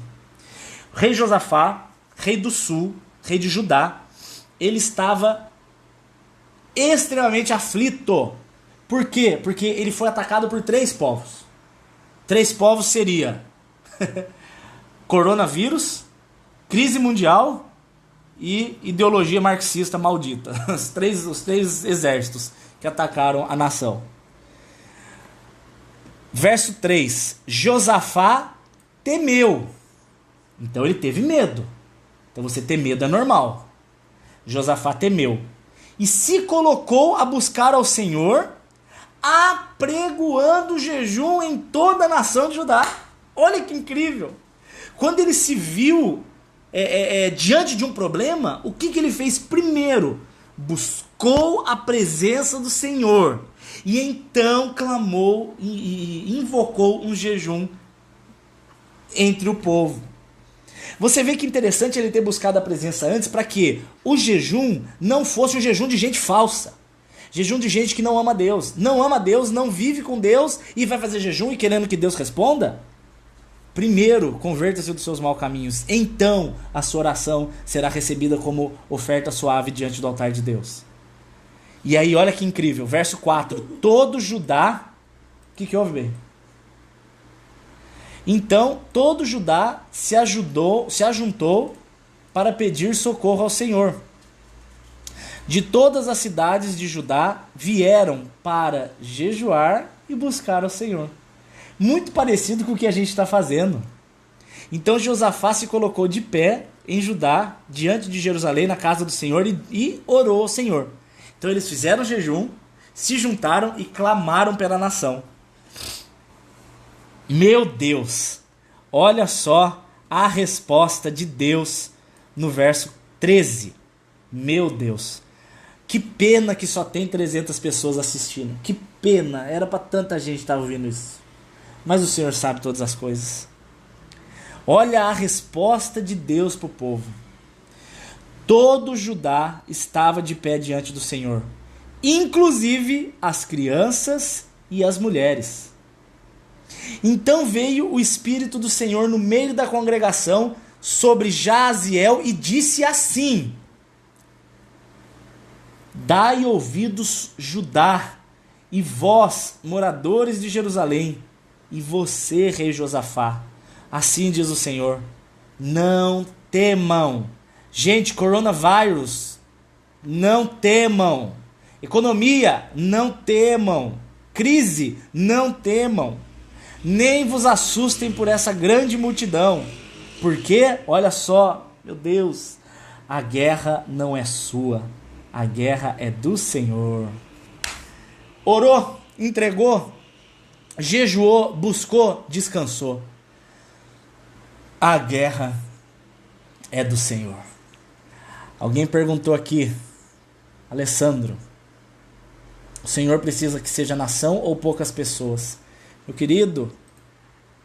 S1: Rei Josafá, rei do sul, rei de Judá, ele estava extremamente aflito. Por quê? Porque ele foi atacado por 3 povos. 3 povos seria coronavírus, crise mundial e ideologia marxista maldita. Os três exércitos que atacaram a nação. Verso 3. Josafá temeu. Então ele teve medo. Então você ter medo é normal. Josafá temeu. E se colocou a buscar ao Senhor, apregoando jejum em toda a nação de Judá. Olha que incrível. Quando ele se viu diante de um problema, o que ele fez primeiro? Buscou a presença do Senhor. E então clamou e invocou um jejum entre o povo. Você vê que interessante ele ter buscado a presença antes para que o jejum não fosse um jejum de gente falsa. Jejum de gente que não ama Deus. Não ama Deus, não vive com Deus e vai fazer jejum e querendo que Deus responda? Primeiro, converta-se dos seus maus caminhos. Então, a sua oração será recebida como oferta suave diante do altar de Deus. E aí, olha que incrível. Verso 4. Todo Judá... O que houve, bem? Então, todo Judá se ajuntou para pedir socorro ao Senhor. De todas as cidades de Judá vieram para jejuar e buscar ao Senhor. Muito parecido com o que a gente está fazendo. Então Josafá se colocou de pé em Judá, diante de Jerusalém, na casa do Senhor, e orou ao Senhor. Então eles fizeram jejum, se juntaram e clamaram pela nação. Meu Deus! Olha só a resposta de Deus no verso 13. Meu Deus! Que pena que só tem 300 pessoas assistindo. Que pena! Era para tanta gente estar ouvindo isso. Mas o Senhor sabe todas as coisas. Olha a resposta de Deus para o povo. Todo Judá estava de pé diante do Senhor, inclusive as crianças e as mulheres. Então veio o Espírito do Senhor no meio da congregação sobre Jaziel e disse assim: Dai ouvidos, Judá, e vós, moradores de Jerusalém, e você, rei Josafá, assim diz o Senhor, não temam. Gente, coronavírus, não temam. Economia, não temam. Crise, não temam. Nem vos assustem por essa grande multidão. Porque, olha só, meu Deus, a guerra não é sua, a guerra é do Senhor. Orou, entregou, jejuou, buscou, descansou. A guerra é do Senhor. Alguém perguntou aqui, Alessandro, o Senhor precisa que seja nação ou poucas pessoas? Meu querido,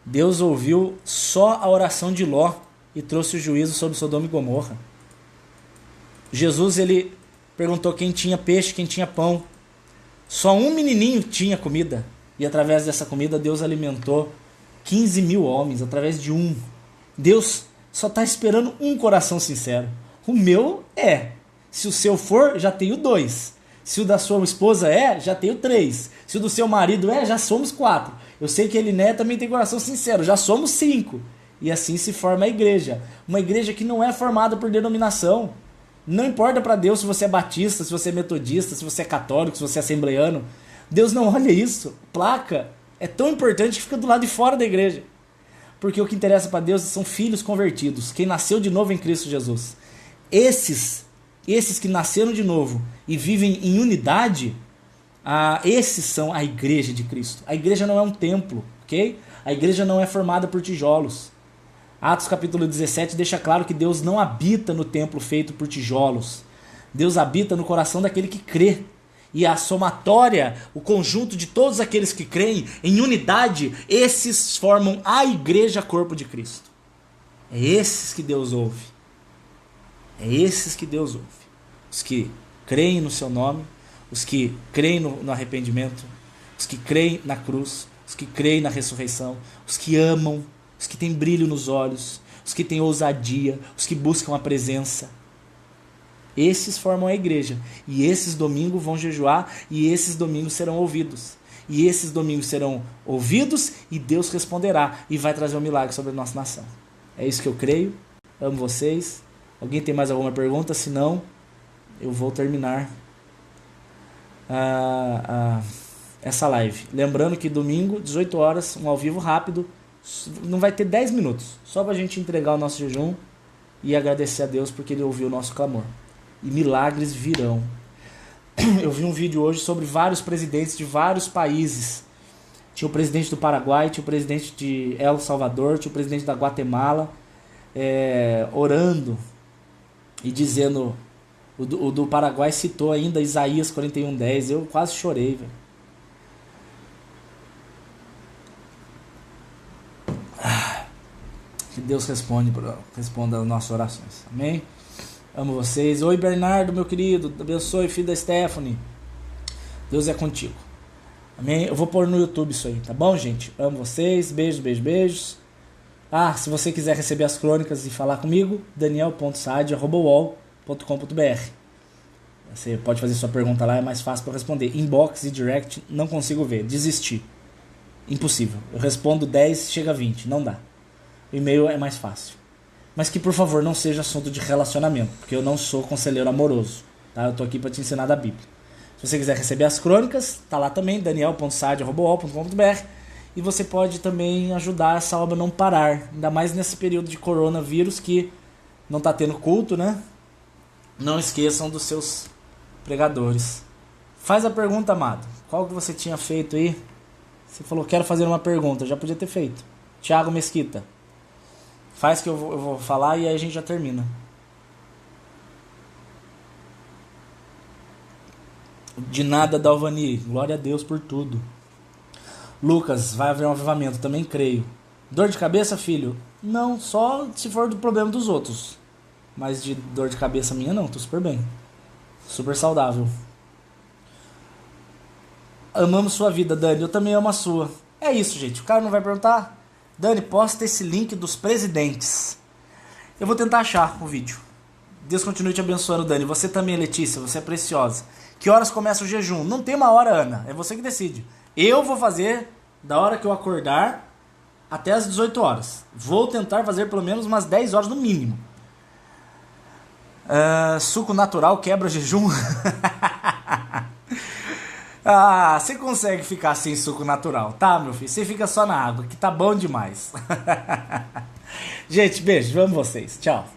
S1: Deus ouviu só a oração de Ló e trouxe o juízo sobre Sodoma e Gomorra. Jesus, ele perguntou quem tinha peixe, quem tinha pão. Só um menininho tinha comida. E através dessa comida Deus alimentou 15 mil homens, através de um. Deus só está esperando um coração sincero. O meu é. Se o seu for, já tenho 2. Se o da sua esposa é, já tenho 3. Se o do seu marido é, já somos 4. Eu sei que ele, né, também tem coração sincero. Já somos 5. E assim se forma a igreja. Uma igreja que não é formada por denominação. Não importa para Deus se você é batista, se você é metodista, se você é católico, se você é assembleiano. Deus não olha isso. Placa é tão importante que fica do lado de fora da igreja. Porque o que interessa para Deus são filhos convertidos. Quem nasceu de novo em Cristo Jesus. Esses que nasceram de novo e vivem em unidade, esses são a igreja de Cristo. A igreja não é um templo, ok? A igreja não é formada por tijolos. Atos capítulo 17 deixa claro que Deus não habita no templo feito por tijolos. Deus habita no coração daquele que crê. E a somatória, o conjunto de todos aqueles que creem em unidade, esses formam a igreja corpo de Cristo. É esses que Deus ouve. É esses que Deus ouve. Os que creem no seu nome, os que creem no arrependimento, os que creem na cruz, os que creem na ressurreição, os que amam, os que têm brilho nos olhos, os que têm ousadia, os que buscam a presença. Esses formam a igreja. E esses domingos vão jejuar e esses domingos serão ouvidos. E esses domingos serão ouvidos e Deus responderá e vai trazer um milagre sobre a nossa nação. É isso que eu creio. Amo vocês. Alguém tem mais alguma pergunta? Se não, eu vou terminar essa live. Lembrando que domingo, 18 horas, um ao vivo rápido. Não vai ter 10 minutos. Só para a gente entregar o nosso jejum e agradecer a Deus porque Ele ouviu o nosso clamor. E milagres virão. Eu vi um vídeo hoje sobre vários presidentes de vários países. Tinha o presidente do Paraguai, tinha o presidente de El Salvador, tinha o presidente da Guatemala, orando e dizendo... O do Paraguai citou ainda Isaías 41:10. Eu quase chorei, velho. Que Deus responda as nossas orações. Amém? Amo vocês. Oi, Bernardo, meu querido. Abençoe, filho da Stephanie. Deus é contigo. Amém? Eu vou pôr no YouTube isso aí, tá bom, gente? Amo vocês. Beijos, beijos, beijos. Se você quiser receber as crônicas e falar comigo, daniel.saad@uol.com.br. Você pode fazer sua pergunta lá, é mais fácil para responder. Inbox e direct, não consigo ver. Desisti. Impossível. Eu respondo 10, chega a 20. Não dá. O e-mail é mais fácil. Mas que, por favor, não seja assunto de relacionamento, porque eu não sou conselheiro amoroso, tá? Eu tô aqui para te ensinar da Bíblia. Se você quiser receber as crônicas, tá lá também, daniel.saad@uol.com.br, e você pode também ajudar essa obra a não parar, ainda mais nesse período de coronavírus que não tá tendo culto, né? Não esqueçam dos seus pregadores. Faz a pergunta, amado. Qual que você tinha feito aí? Você falou, quero fazer uma pergunta, já podia ter feito. Thiago Mesquita. Faz que eu vou falar e aí a gente já termina. De nada, Dalvani. Glória a Deus por tudo. Lucas, vai haver um avivamento. Também creio. Dor de cabeça, filho? Não, só se for do problema dos outros. Mas de dor de cabeça minha, não. Tô super bem. Super saudável. Amamos sua vida, Dani. Eu também amo a sua. É isso, gente. O cara não vai perguntar... Dani, posta esse link dos presidentes. Eu vou tentar achar o vídeo. Deus continue te abençoando, Dani. Você também, Letícia, você é preciosa. Que horas começa o jejum? Não tem uma hora, Ana. É você que decide. Eu vou fazer da hora que eu acordar até as 18 horas. Vou tentar fazer pelo menos umas 10 horas no mínimo. Suco natural quebra jejum? Você consegue ficar sem suco natural, tá, meu filho? Você fica só na água, que tá bom demais. Gente, beijo, amo vocês. Tchau.